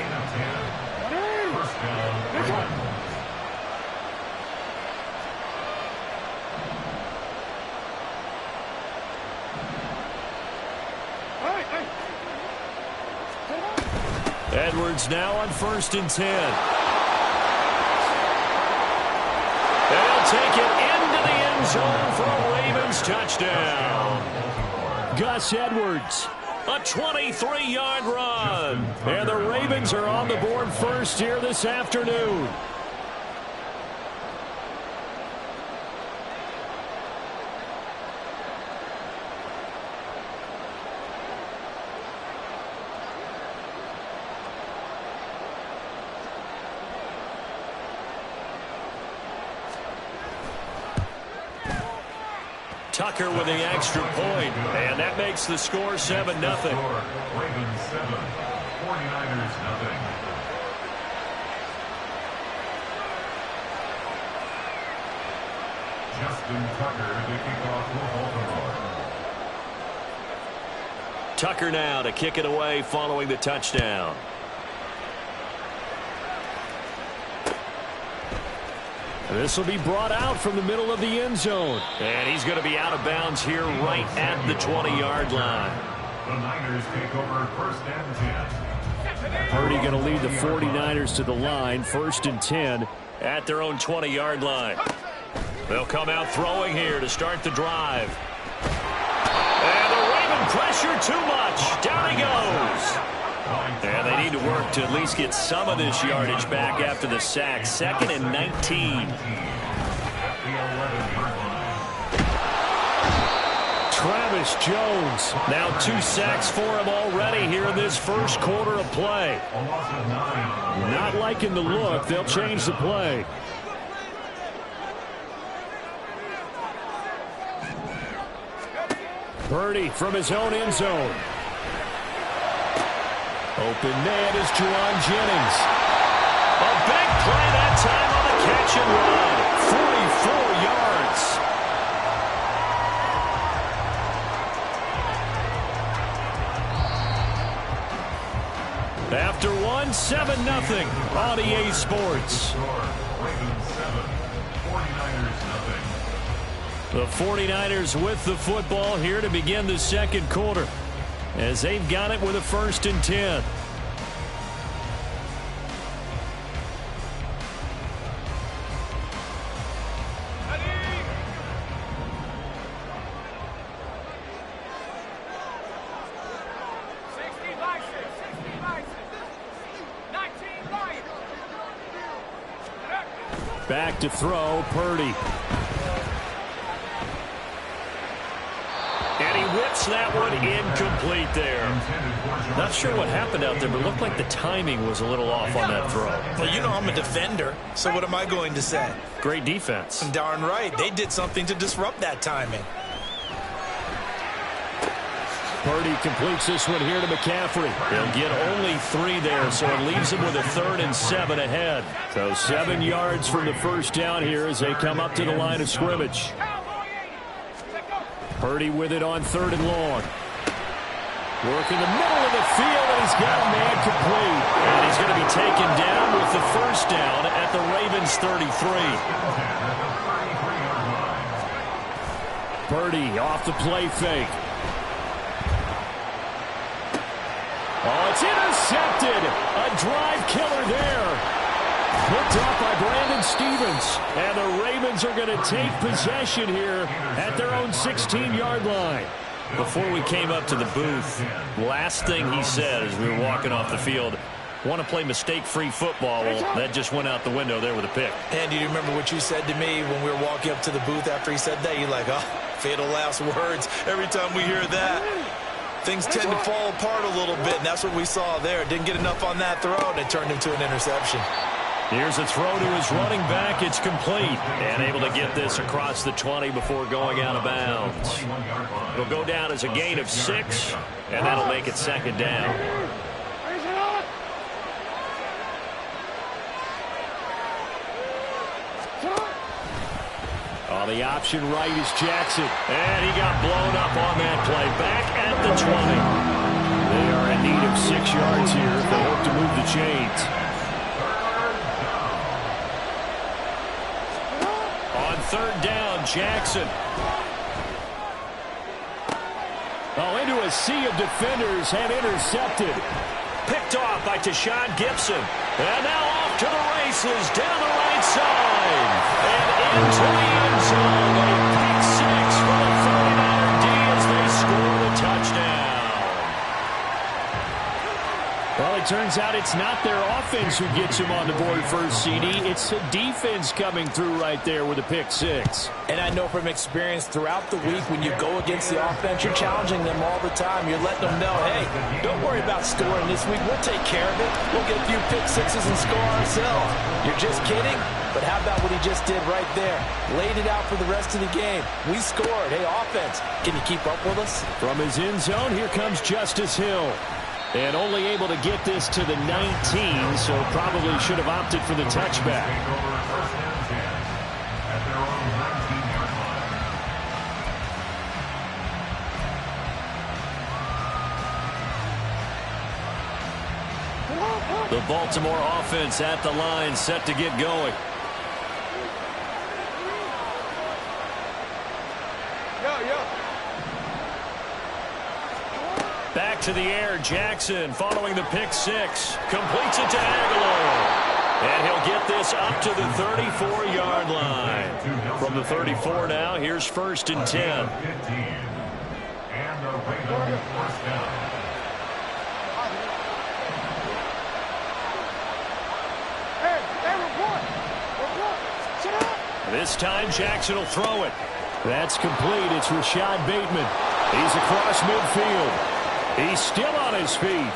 Edwards now on 1st and 10. And he'll take it into the end zone for a Ravens touchdown. Gus Edwards, a 23-yard run. And the Ravens are on the board first here this afternoon. Tucker with the extra point, and that makes the score 7-0. Ravens 7, 49ers nothing. Justin Tucker to kick off for Baltimore. Tucker now to kick it away following the touchdown. This will be brought out from the middle of the end zone. And he's going to be out of bounds here right at the 20-yard line. The Niners take over 1st and 10. Purdy going to lead the 49ers to the line, 1st and 10 at their own 20-yard line. They'll come out throwing here to start the drive. And the Raven pressure too much. Down he goes. And they need to work to at least get some of this yardage back after the sack. 2nd and 19. Travis Jones. Now 2 sacks for him already here in this first quarter of play. Not liking the look. They'll change the play. Purdy from his own end zone. Open man is Juwan Jennings. A big play that time on the catch and run. 44 yards. After one, 7-0 on EA Sports. Ravens 7, 49ers nothing. The 49ers with the football here to begin the second quarter, as they've got it with a 1st and 10. Back to throw, Purdy. And he whips that one incomplete there. Not sure what happened out there, but it looked like the timing was a little off on that throw. Well, you know I'm a defender, so what am I going to say? Great defense. Darn right. They did something to disrupt that timing. Purdy completes this one here to McCaffrey. He'll get only 3 there, so it leaves him with a 3rd and 7 ahead. So 7 yards from the first down here as they come up to the line of scrimmage. Purdy with it on 3rd and long. Work in the middle of the field, and he's got a man complete. And he's going to be taken down with the first down at the Ravens 33. Purdy off the play fake. Oh, it's intercepted. A drive killer there. Picked up by Brandon Stevens. And the Ravens are going to take possession here at their own 16-yard line. Before we came up to the booth, last thing he said as we were walking off the field, want to play mistake-free football. Well, that just went out the window there with a pick. And do you remember what you said to me when we were walking up to the booth after he said that? You're like, oh, fatal last words. Every time we hear that, things tend to fall apart a little bit, and that's what we saw there. Didn't get enough on that throw, and it turned into an interception. Here's a throw to his running back. It's complete. And able to get this across the 20 before going out of bounds. It'll go down as a gain of 6, and that'll make it 2nd down. On the option right is Jackson. And he got blown up on that play. Back at the 20. They are in need of 6 yards here if they hope to move the chains. On 3rd down, Jackson. Oh, into a sea of defenders and intercepted. Picked off by Tashawn Gibson. And now off to the races down the right side. And into the end zone. A pick 6 for the 49er D as they score the touchdown. Well, it turns out it's not their offense who gets him on the board first, CD. It's the defense coming through right there with a pick 6. And I know from experience throughout the week when you go against the offense, you're challenging them all the time. You're letting them know, hey, don't worry about scoring this week. We'll take care of it. We'll get a few pick 6s and score ourselves. You're just kidding? But how about what he just did right there? Laid it out for the rest of the game. We scored. Hey, offense, can you keep up with us? From his end zone, here comes Justice Hill. And only able to get this to the 19, so probably should have opted for the touchback. The Baltimore offense at the line, set to get going. Back to the air, Jackson following the pick 6. Completes it to Aguilar. And he'll get this up to the 34-yard line. From the 34 now, here's 1st and 10. And the Ravens first down. This time, Jackson will throw it. That's complete. It's Rashad Bateman. He's across midfield. He's still on his feet.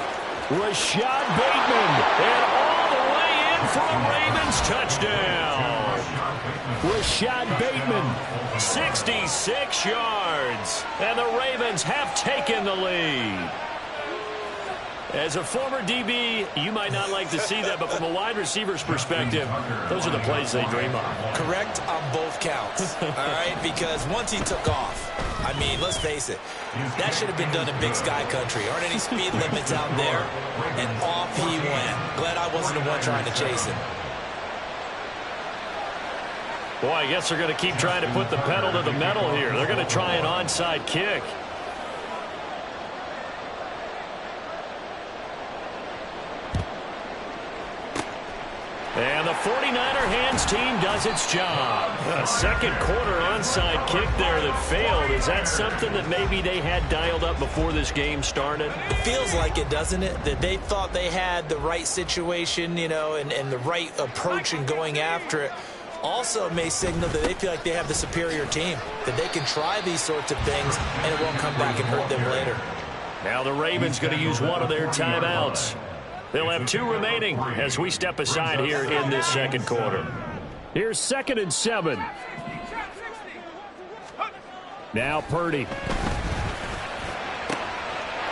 Rashad Bateman. And all the way in for a Ravens touchdown. Rashad Bateman, 66 yards. And the Ravens have taken the lead. As a former DB, you might not like to see that, but from a wide receiver's perspective, those are the plays they dream of. Correct on both counts, all right? Because once he took off, I mean, let's face it, that should have been done in Big Sky Country. Aren't any speed limits out there? And off he went. Glad I wasn't the one trying to chase him. Boy, I guess they're going to keep trying to put the pedal to the metal here. They're going to try an onside kick. And the 49er hands team does its job. A second quarter onside kick there that failed. Is that something that maybe they had dialed up before this game started? It feels like it, doesn't it? That they thought they had the right situation, you know, and the right approach in going after it. also may signal that they feel like they have the superior team, that they can try these sorts of things and it won't come back and hurt them later. Now the Ravens going to use one of their timeouts. They'll have 2 remaining as we step aside here in this second quarter. Here's 2nd and 7. Now Purdy.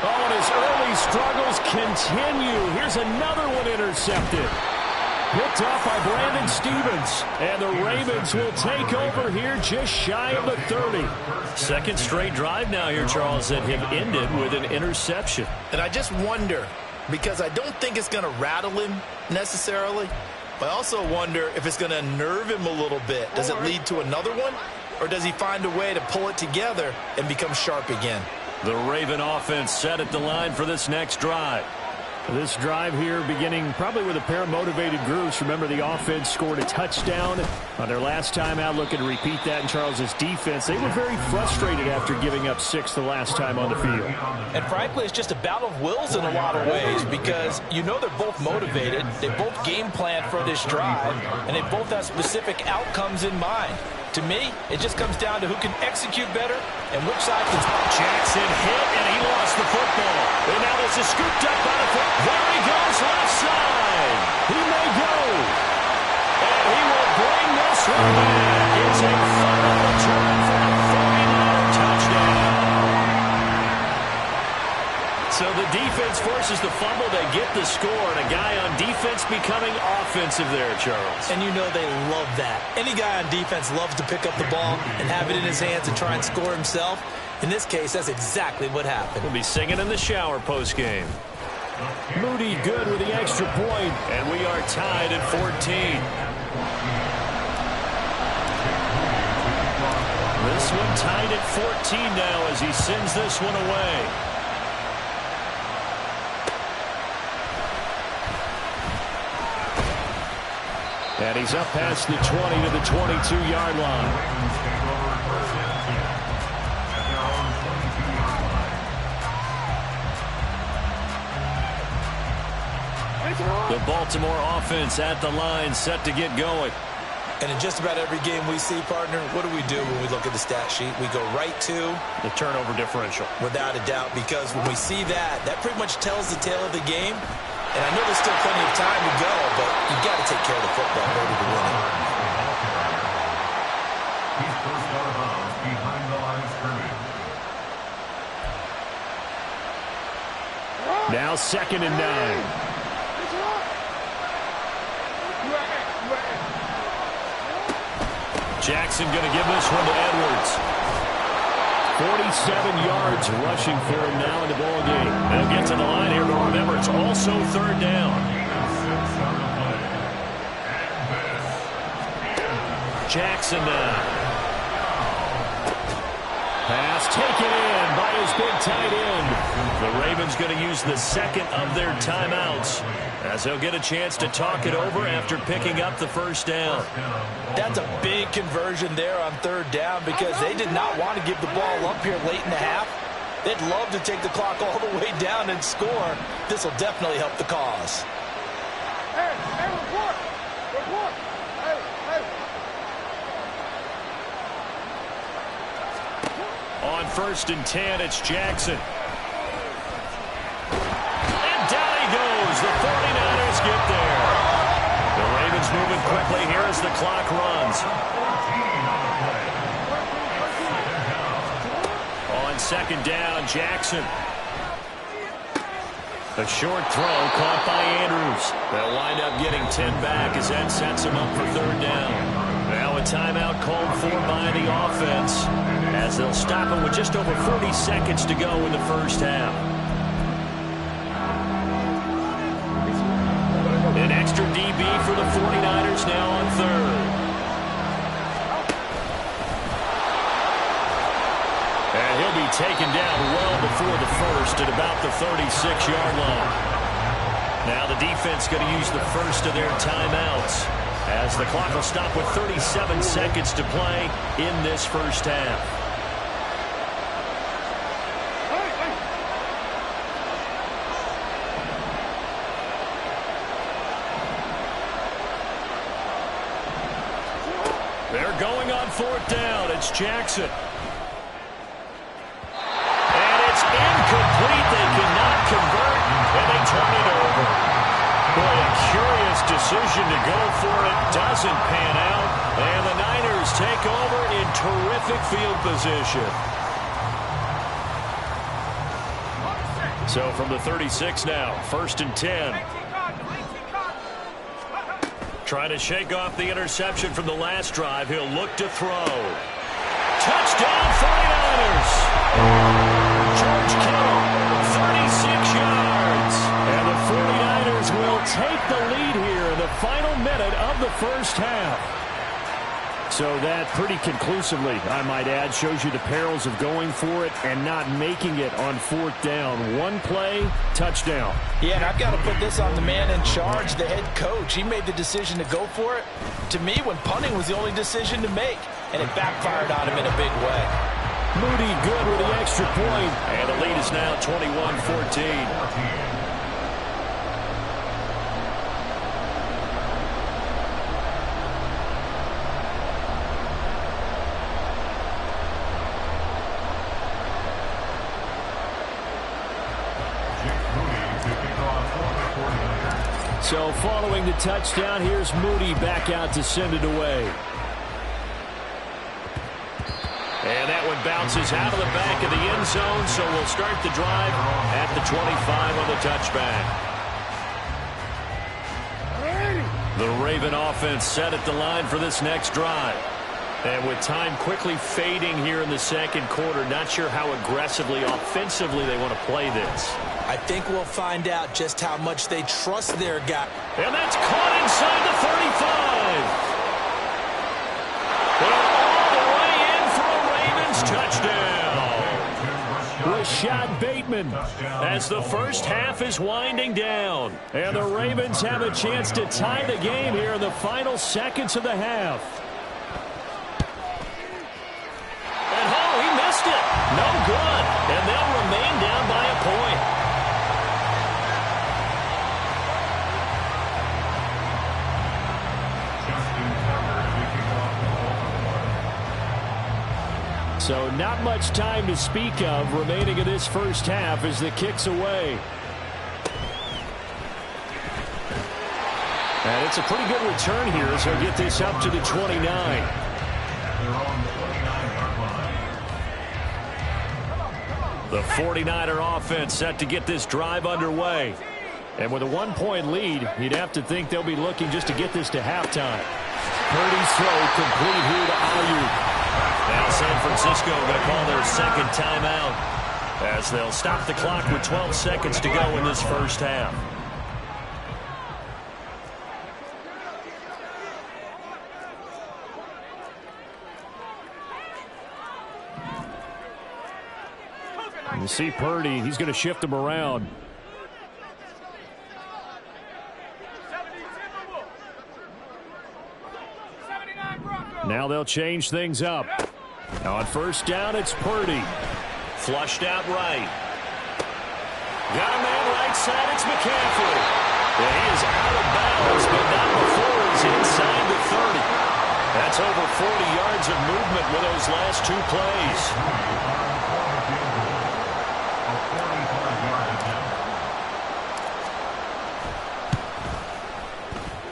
Oh, and his early struggles continue. Here's another one intercepted. Picked off by Brandon Stephens. And the Ravens will take over here just shy of the 30. Second straight drive now here, Charles, that have ended with an interception. And I just wonder, because I don't think it's going to rattle him necessarily, but I also wonder if it's going to nerve him a little bit. Does it lead to another one? Or does he find a way to pull it together and become sharp again? The Raven offense set at the line for this next drive. This drive here beginning probably with a pair of motivated groups. Remember, the offense scored a touchdown on their last time out, looking to repeat that in Charles's defense. They were very frustrated after giving up 6 the last time on the field. And frankly, it's just a battle of wills in a lot of ways because you know they're both motivated, they both game plan for this drive, and they both have specific outcomes in mind. To me, it just comes down to who can execute better and which side can. Jackson hit, and he lost the football. And now this is scooped up by the foot. There he goes, left side. He may go. And he will bring this one back. It's a final return for a 49er touchdown. So the defense forces the fumble. They get the score, and a guy on defense becoming offensive there, Charles. And you know they love that. Any guy on defense loves to pick up the ball and have it in his hands and try and score himself. In this case, that's exactly what happened. We'll be singing in the shower post-game. Moody good with the extra point. And we are tied at 14. This one tied at 14 now as he sends this one away. And he's up past the 20 to the 22-yard line. The Baltimore offense at the line, set to get going. And in just about every game we see, partner, what do when we look at the stat sheet? We go right to the turnover differential. Without a doubt, because when we see that, that pretty much tells the tale of the game. And I know there's still plenty of time to go, but you've got to take care of the football in order to win it. He's first out of bounds behind the line of scrimmage. Now 2nd and 9. Jackson going to give this one to Edwards. 47 yards rushing for him now in the ball game. They'll get to the line here, but remember, it's also 3rd down. Jackson now. Pass taken in by his big tight end. The Ravens going to use the 2nd of their timeouts as they'll get a chance to talk it over after picking up the 1st down. That's a big conversion there on 3rd down because they did not want to give the ball up here late in the half. They'd love to take the clock all the way down and score. This will definitely help the cause. On 1st and 10, it's Jackson. And down he goes. The 49ers get there. The Ravens moving quickly here as the clock runs. On 2nd down, Jackson. A short throw caught by Andrews. They'll wind up getting 10 back as that sets him up for 3rd down. Now a timeout called for by the offense as they'll stop him with just over 40 seconds to go in the 1st half. An extra DB for the 49ers now on 3rd. And he'll be taken down well before the 1st at about the 36-yard line. Now the defense going to use the 1st of their timeouts as the clock will stop with 37 seconds to play in this 1st half. They're going on fourth down. It's Jackson. And it's incomplete. They cannot convert, and they turn it over. Boy, a curious decision to go for it. Doesn't pan out. And the Niners take over in terrific field position. So from the 36 now, 1st and 10. Trying to shake off the interception from the last drive. He'll look to throw. Touchdown 49ers. George Kittle, 36 yards. And the 49ers will take the lead here in the final minute of the first half. So that pretty conclusively, I might add, shows you the perils of going for it and not making it on fourth down. One play, touchdown. Yeah, and I've got to put this on the man in charge, the head coach. He made the decision to go for it. To me, when punting was the only decision to make, and it backfired on him in a big way. Moody good with the extra point. And the lead is now 21-14. So following the touchdown, here's Moody back out to send it away. And that one bounces out of the back of the end zone, so we'll start the drive at the 25 on the touchback. The Raven offense set at the line for this next drive. And with time quickly fading here in the second quarter, not sure how aggressively, offensively they want to play this. I think we'll find out just how much they trust their guy. And that's caught inside the 35. Well, all the way in for a Ravens touchdown. Rashad Bateman as the first half is winding down. And the Ravens have a chance to tie the game here in the final seconds of the half. And oh, he missed it. No good. And they'll remain down by a point. So not much time to speak of remaining in this first half as the kick's away. And it's a pretty good return here as they'll get this up to the 29. The 49er offense set to get this drive underway. And with a one-point lead, you'd have to think they'll be looking just to get this to halftime. Purdy's throw complete here to Ayuk. Now San Francisco going to call their second timeout as they'll stop the clock with 12 seconds to go in this first half. You see Purdy, he's going to shift them around. Now they'll change things up. Now on first down, it's Purdy. Flushed out right. Got a man right side, it's McCaffrey. And he is out of bounds, but not before he's inside the 30. That's over 40 yards of movement with those last two plays.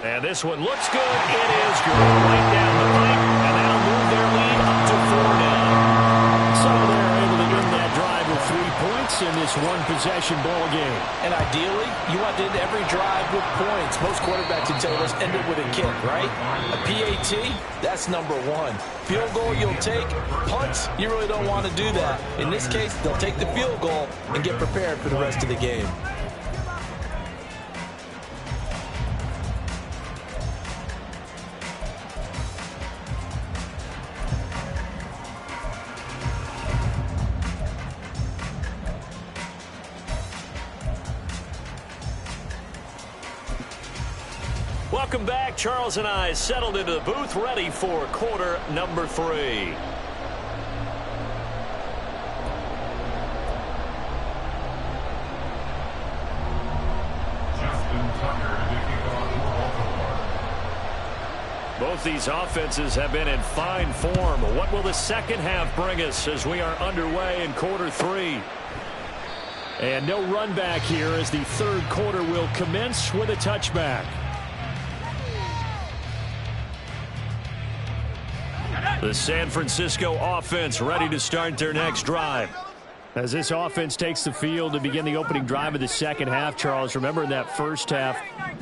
And this one looks good. It is good. Right down the pipe, and that'll move their lead up to 4 now. So they're able to end that drive with 3 points in this one-possession ball game. And ideally, you want to end every drive with points. Most quarterbacks would tell us end it with a kick, right? A PAT, that's number one. Field goal you'll take. Punts, you really don't want to do that. In this case, they'll take the field goal and get prepared for the rest of the game. Welcome back. Charles and I settled into the booth, ready for quarter number 3. Both these offenses have been in fine form. What will the second half bring us as we are underway in quarter 3? And no run back here as the third quarter will commence with a touchback. The San Francisco offense ready to start their next drive. As this offense takes the field to begin the opening drive of the second half, Charles, remember in that first half,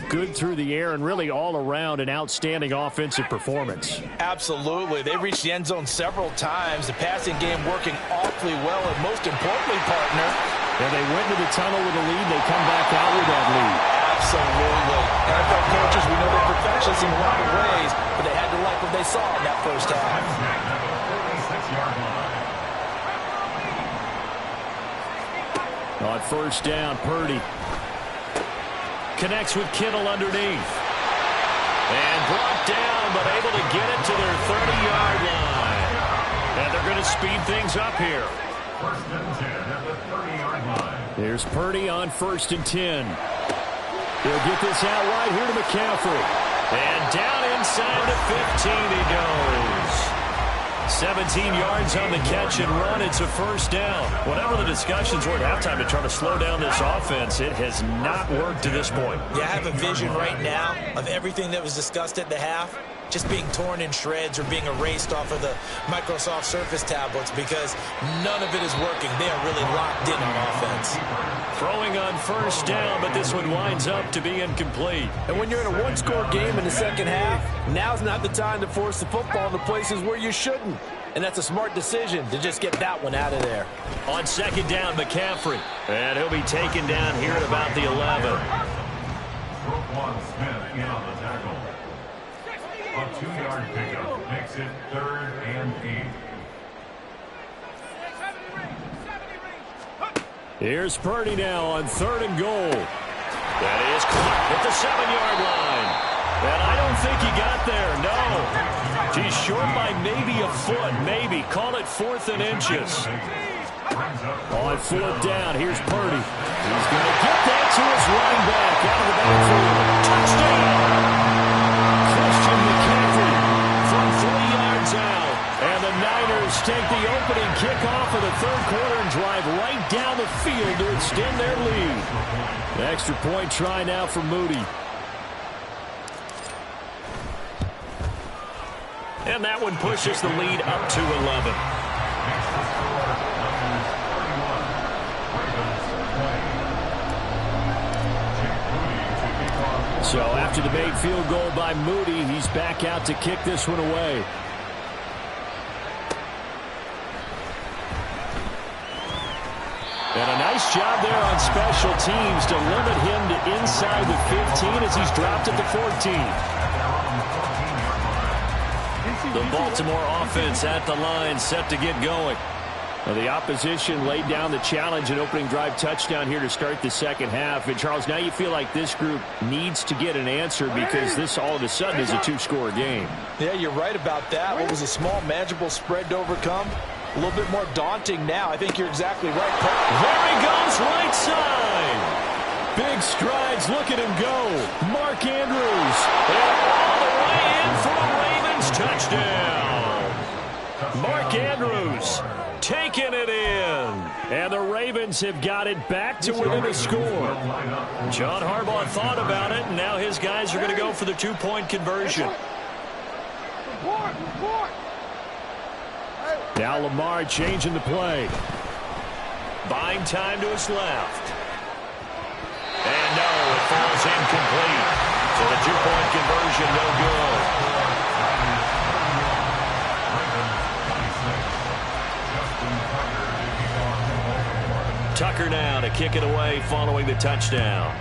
good through the air and really all around an outstanding offensive performance. Absolutely. They reached the end zone several times. The passing game working awfully well, and most importantly, partner, and they went to the tunnel with a lead. They come back out with that lead. Absolutely. NFL coaches, we know they're perfectionists in a lot of ways, but they had to like what they saw in that first half. On first down, Purdy connects with Kittle underneath. And brought down, but able to get it to their 30-yard line. And they're going to speed things up here. First and 10 at the 30-yard line. Here's Purdy on first and 10. He'll get this out wide here to McCaffrey. And down inside the 15 he goes. 17 yards on the catch and run. It's a first down. Whatever the discussions were at halftime to try to slow down this offense, it has not worked to this point. Yeah, I have a vision right now of everything that was discussed at the half just being torn in shreds or being erased off of the Microsoft Surface tablets because none of it is working. They are really locked in on offense. Throwing on first down, but this one winds up to be incomplete. And when you're in a one-score game in the second half, now's not the time to force the football in the places where you shouldn't. And that's a smart decision to just get that one out of there. On second down, McCaffrey. And he'll be taken down here at about the 11. Roquan Smith in on the tackle. A 2-yard pickup makes it 3rd and 8. Here's Purdy now on 3rd and goal. That is caught at the 7-yard line. And I don't think he got there, no. He's short by maybe a foot, maybe. Call it 4th and inches. On 4th down, here's Purdy. He's going to get that to his running back out of the backfield. Touchdown! Christian McCaffrey from 3 yards out. And the Niners take the opening kickoff of the third quarter and drive right down the field to extend their lead. The extra point try now for Moody. And that one pushes the lead up to 11. So after the made field goal by Moody, he's back out to kick this one away. And a nice job there on special teams to limit him to inside the 15 as he's dropped at the 14. The Baltimore offense at the line, set to get going. Well, the opposition laid down the challenge and opening drive touchdown here to start the second half. And, Charles, now you feel like this group needs to get an answer because this all of a sudden is a 2-score game. Yeah, you're right about that. What was a small, manageable spread to overcome? A little bit more daunting now. I think you're exactly right. There he goes, right side. Big strides. Look at him go. Mark Andrews. And all the way in for a Ravens touchdown. Mark Andrews taking it in. And the Ravens have got it back to within a score. John Harbaugh thought about it, and now his guys are going to go for the 2-point conversion. Now Lamar changing the play. Buying time to his left. And no, it falls incomplete. So the 2-point conversion no good. Tucker now to kick it away following the touchdown.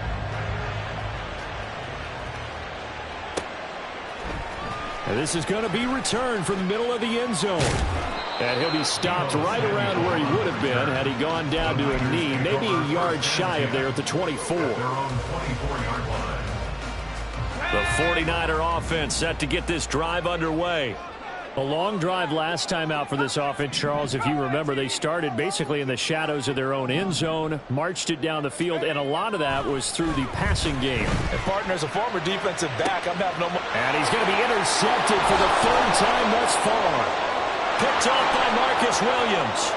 And this is going to be returned from the middle of the end zone. And he'll be stopped right around where he would have been had he gone down to a knee, maybe a yard shy of there at the 24. The 49er offense set to get this drive underway. A long drive last time out for this offense, Charles. If you remember, they started basically in the shadows of their own end zone, marched it down the field, and a lot of that was through the passing game. And partner, as a former defensive back, I'm having no more. And he's going to be intercepted for the third time thus far. Picked off by Marcus Williams.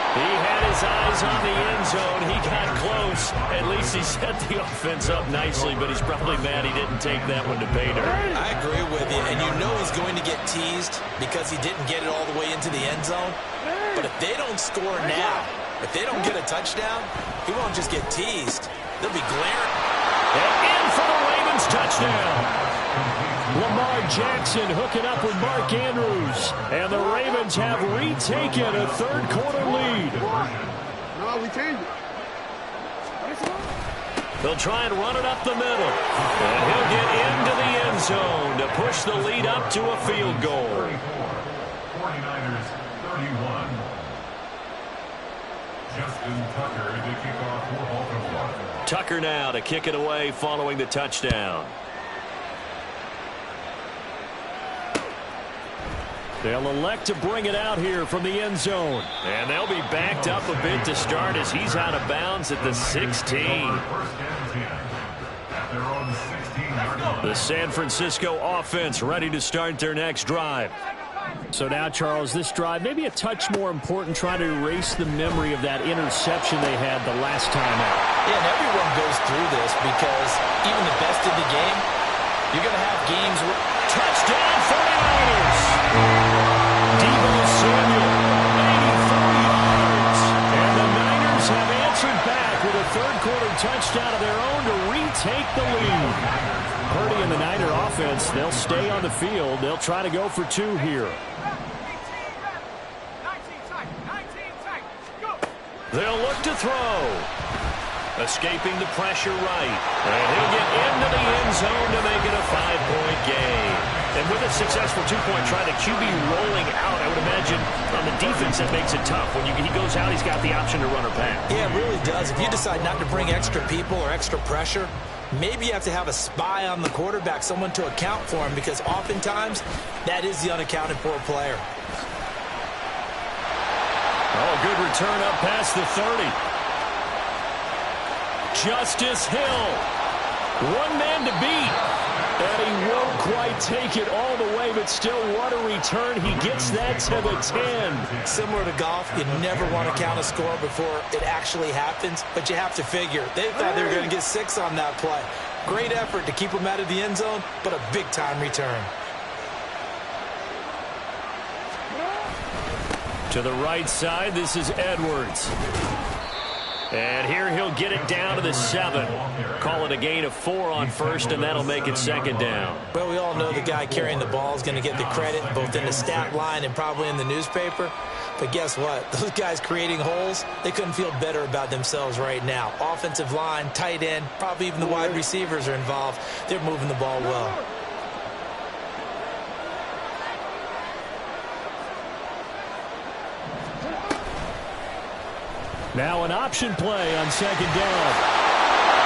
He had his eyes on the end zone. He got close. At least he set the offense up nicely, but he's probably mad he didn't take that one to pay dirt. I agree with you, and you know he's going to get teased because he didn't get it all the way into the end zone. But if they don't score now, if they don't get a touchdown, he won't just get teased. They'll be glaring. And in for the Ravens touchdown. Lamar Jackson hooking up with Mark Andrews. And the Ravens have retaken a third-quarter lead. No, we changed it. They'll try and run it up the middle. And he'll get into the end zone to push the lead up to a field goal. 49ers 31. Justin Tucker to kick off for Baltimore. Tucker now to kick it away following the touchdown. They'll elect to bring it out here from the end zone. And they'll be backed up a bit to start as he's out of bounds at the 16. First and 10 at their own 16-yard line. The San Francisco offense ready to start their next drive. So now, Charles, this drive maybe a touch more important, trying to erase the memory of that interception they had the last time out. Yeah, and everyone goes through this because even the best in the game, you're going to have games where... Touchdown 49ers! Deebo Samuel, 84 yards. And the Niners have answered back with a third-quarter touchdown of their own to retake the lead. Purdy and the Niner offense, they'll stay on the field. They'll try to go for two here. They'll look to throw. Escaping the pressure right. And he'll get into the end zone to make it a 5-point game. And with a successful 2-point try, the QB rolling out, I would imagine on the defense that makes it tough. When he goes out, he's got the option to run or pass. Yeah, it really does. If you decide not to bring extra people or extra pressure, maybe you have to have a spy on the quarterback, someone to account for him, because oftentimes that is the unaccounted for player. Oh, good return up past the 30. Justice Hill. One man to beat. And he won't quite take it all the way, but still, what a return. He gets that to the 10. Similar to golf, you never want to count a score before it actually happens, but you have to figure. They thought they were going to get 6 on that play. Great effort to keep them out of the end zone, but a big-time return. To the right side, this is Edwards. And here he'll get it down to the 7. Call it a gain of 4 on first, and that'll make it second down. Well, we all know the guy carrying the ball is going to get the credit, both in the stat line and probably in the newspaper. But guess what? Those guys creating holes, they couldn't feel better about themselves right now. Offensive line, tight end, probably even the wide receivers are involved. They're moving the ball well. Now an option play on second down.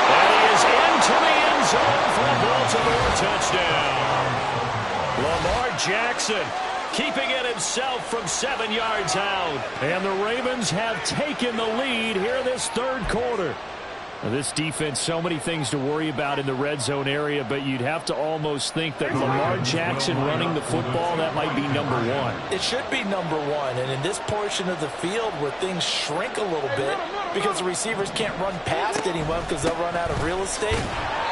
And he is into the end zone for a Baltimore touchdown. Lamar Jackson keeping it himself from 7 yards out. And the Ravens have taken the lead here this third quarter. Now, this defense, so many things to worry about in the red zone area, but you'd have to almost think that Lamar Jackson running the football, that might be number 1. It should be number 1, and in this portion of the field where things shrink a little bit because the receivers can't run past anyone because they'll run out of real estate,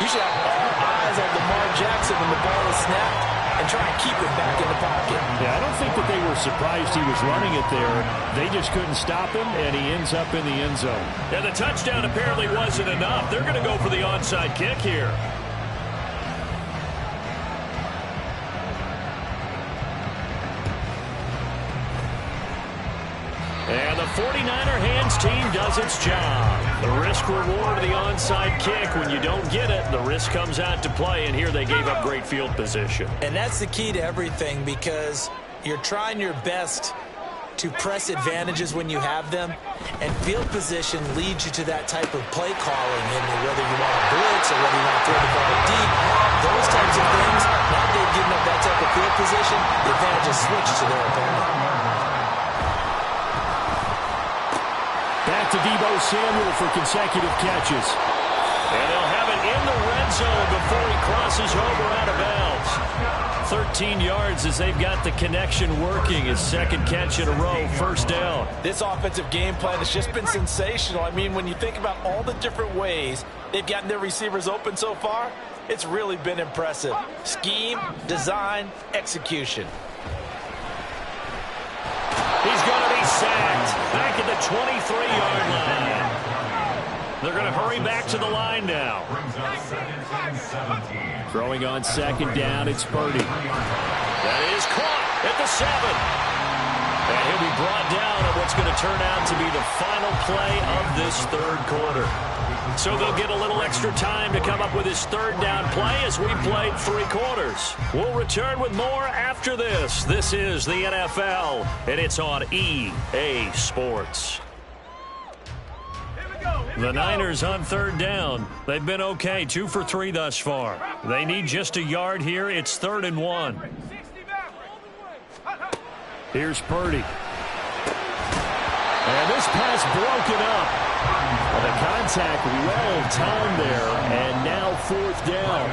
you should have all eyes on Lamar Jackson when the ball is snapped and try and keep it back in the pocket. Yeah, I don't think that they were surprised he was running it there. They just couldn't stop him, and he ends up in the end zone. And the touchdown apparently wasn't enough. They're going to go for the onside kick here. And the 49er hands team does its job. The risk-reward of the onside kick. When you don't get it, the risk comes out to play, and here they gave up great field position. And that's the key to everything, because you're trying your best to press advantages when you have them, and field position leads you to that type of play calling, and whether you want to blitz or whether you want to throw the ball deep, those types of things. Now they've given up that type of field position. They advantage is switched to their opponent. Back to Deebo Samuel for consecutive catches. And they'll have it in the red zone before he crosses over out of bounds. 13 yards as they've got the connection working. His second catch in a row, first down. This offensive game plan has just been sensational. I mean, when you think about all the different ways they've gotten their receivers open so far, it's really been impressive. Scheme, design, execution. He's going to be sacked back at the 23-yard line. They're going to hurry back to the line now. Throwing on second down, it's Purdy. That is caught at the 7. And he'll be brought down at what's going to turn out to be the final play of this third quarter. So they'll get a little extra time to come up with his third down play as we played 3 quarters. We'll return with more after this. This is the NFL, and it's on EA Sports. The Niners on third down. They've been okay, 2 for 3 thus far. They need just a yard here. It's 3rd and 1. Here's Purdy. And this pass broken up. Well, the contact well timed there, and now 4th down.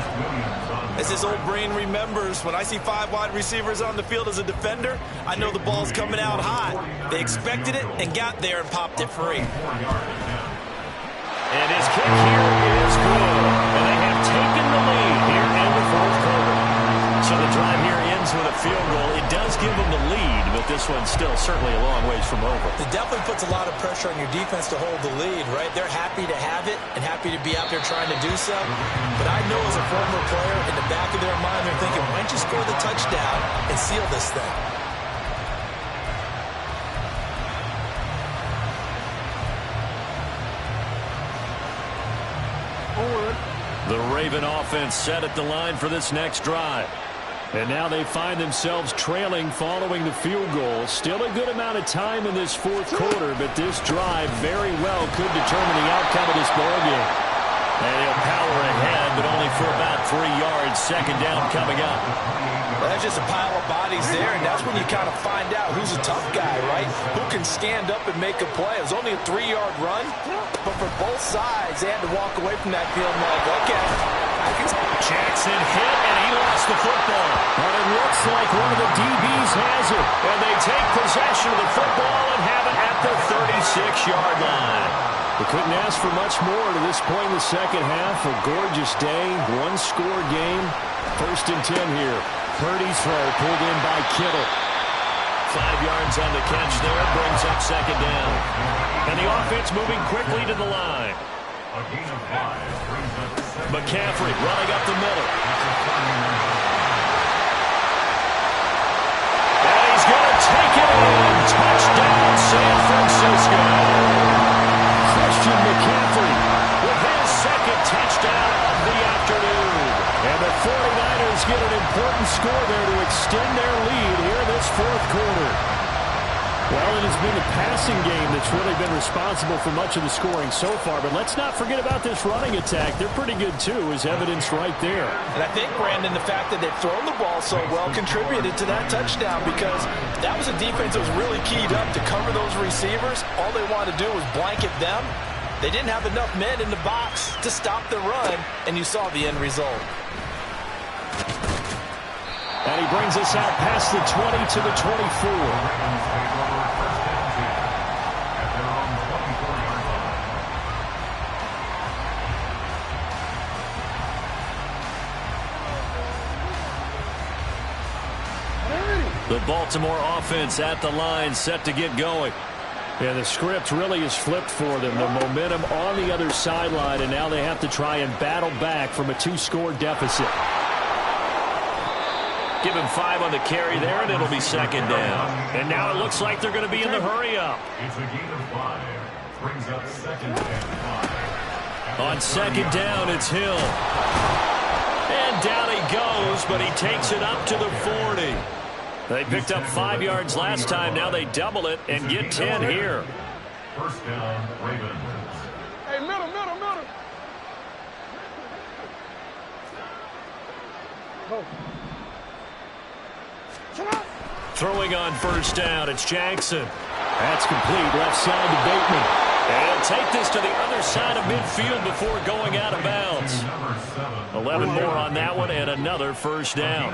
As his old brain remembers, when I see 5 wide receivers on the field as a defender, I know the ball's coming out hot. They expected it and got there and popped it free. And his kick here is good. And they have taken the lead here in the 4th quarter. So the drive here ends with a field goal. It does give them the lead, but this one's still certainly a long ways from over. It definitely puts a lot of pressure on your defense to hold the lead, right? They're happy to have it and happy to be out there trying to do so. But I know as a former player, in the back of their mind, they're thinking, why don't you score the touchdown and seal this thing? The Raven offense set at the line for this next drive. And now they find themselves trailing following the field goal. Still a good amount of time in this 4th quarter, but this drive very well could determine the outcome of this ball game. And he'll power ahead, but only for about 3 yards. Second down coming up. Well, that's just a pile of bodies there, and that's when you kind of find out who's a tough guy, right? Who can stand up and make a play. It was only a 3-yard run, but for both sides, they had to walk away from that feeling like, okay, I can... Jackson hit, and he lost the football. But it looks like one of the DBs has it. And they take possession of the football and have it at the 36-yard line. We couldn't ask for much more to this point in the second half. A gorgeous day, 1-score game. 1st and 10 here. Purdy's throw pulled in by Kittle. 5 yards on the catch there, brings up second down. And the offense moving quickly to the line. A gain of 5 brings up second. McCaffrey running up the middle. And he's going to take it in. Touchdown, San Francisco. Christian McCaffrey With his second touchdown of the afternoon. And the 49ers get an important score there to extend their lead here in this 4th quarter. Well, it has been the passing game that's really been responsible for much of the scoring so far. But let's not forget about this running attack. They're pretty good, too, as evidenced right there. And I think, Brandon, the fact that they've thrown the ball so well contributed to that touchdown because that was a defense that was really keyed up to cover those receivers. All they wanted to do was blanket them. They didn't have enough men in the box to stop the run, and you saw the end result. And he brings us out past the 20 to the 24. The Baltimore offense at the line, set to get going. And the script really is flipped for them. The momentum on the other sideline, and now they have to try and battle back from a 2-score deficit. Give him 5 on the carry there, and it'll be second down. And now it looks like they're going to be in the hurry-up. It's a gain of 5. Brings up second and 5. On second down, it's Hill. And down he goes, but he takes it up to the 40. They picked up 5 yards last time. Now they double it and get 10 here. First down, Ravens. Hey, middle. Go. Throwing on first down, it's Jackson. That's complete, left side to Bateman. And he'll take this to the other side of midfield before going out of bounds. 11 more on that one and another first down.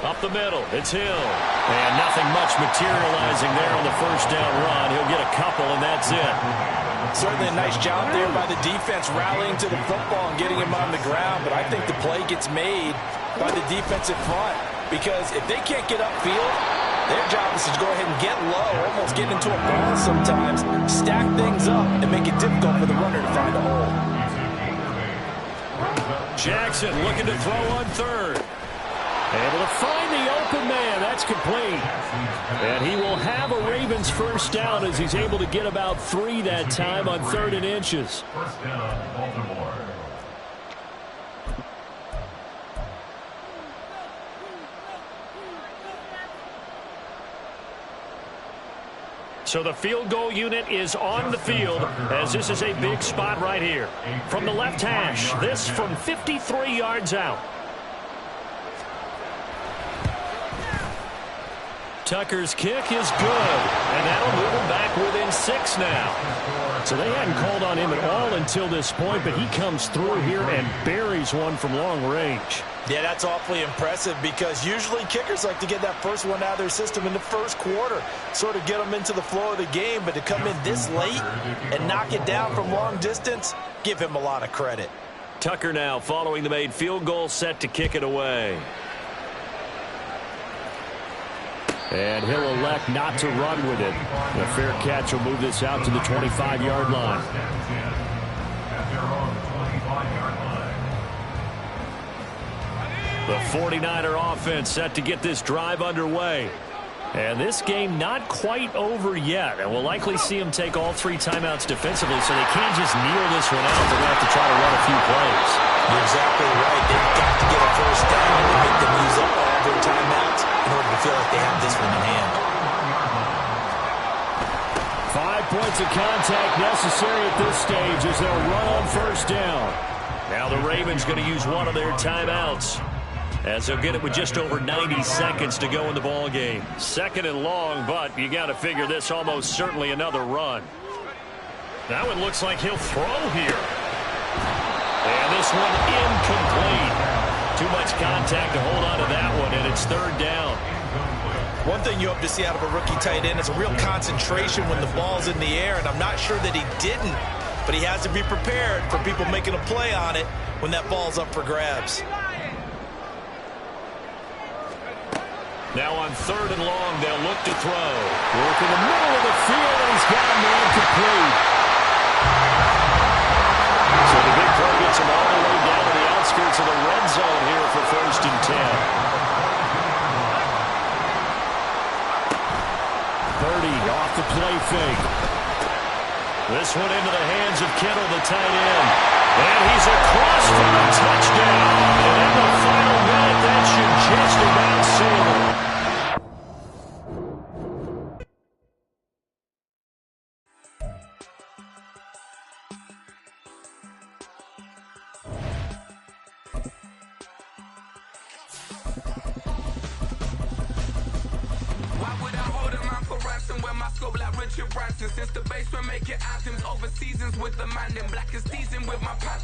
Up the middle, it's Hill. And nothing much materializing there on the first down run. He'll get a couple, and that's it. Certainly a nice job there by the defense rallying to the football and getting him on the ground, but I think the play gets made by the defensive front because if they can't get upfield, their job is to go ahead and get low, almost get into a ball sometimes, stack things up, and make it difficult for the runner to find a hole. Jackson looking to throw on third. Able to find the open man. That's complete. And he will have a Ravens first down as he's able to get about 3 that time on 3rd and inches. First down, Baltimore. So the field goal unit is on the field as this is a big spot right here. From the left hash, this from 53 yards out. Tucker's kick is good, and that'll move him back within 6 now. So they hadn't called on him at all until this point, but he comes through here and buries one from long range. Yeah, that's awfully impressive because usually kickers like to get that first one out of their system in the first quarter, sort of get them into the flow of the game, but to come in this late and knock it down from long distance, give him a lot of credit. Tucker now following the made field goal, set to kick it away. And he'll elect not to run with it. A fair catch will move this out to the 25-yard line. The 49er offense set to get this drive underway. And this game not quite over yet. And we'll likely see them take all 3 timeouts defensively, so they can't just kneel this one out. They're going to have to try to run a few plays. You're exactly right. They've got to get a first down and make them use up all their timeouts in order to feel like they have this one in hand. 5 points of contact necessary at this stage as they'll run on first down. Now the Ravens going to use one of their timeouts, as they'll get it with just over 90 seconds to go in the ball game. 2nd and long, but you got to figure this almost certainly another run. That one looks like he'll throw here. And this one incomplete. Too much contact to hold on to that one, and it's 3rd down. One thing you hope to see out of a rookie tight end is a real concentration when the ball's in the air, and I'm not sure that he didn't, but he has to be prepared for people making a play on it when that ball's up for grabs. Now on 3rd and long, they'll look to throw. Work in the middle of the field, and he's got him incomplete. So the big play gets him all the way down to the outskirts of the red zone here for 1st and 10. 30 off the play fake. This one into the hands of Kittle, the tight end. And he's across for the touchdown. And in the final minute, that should just about seal it. Since the basement making items over seasons with the man in black is teasing with my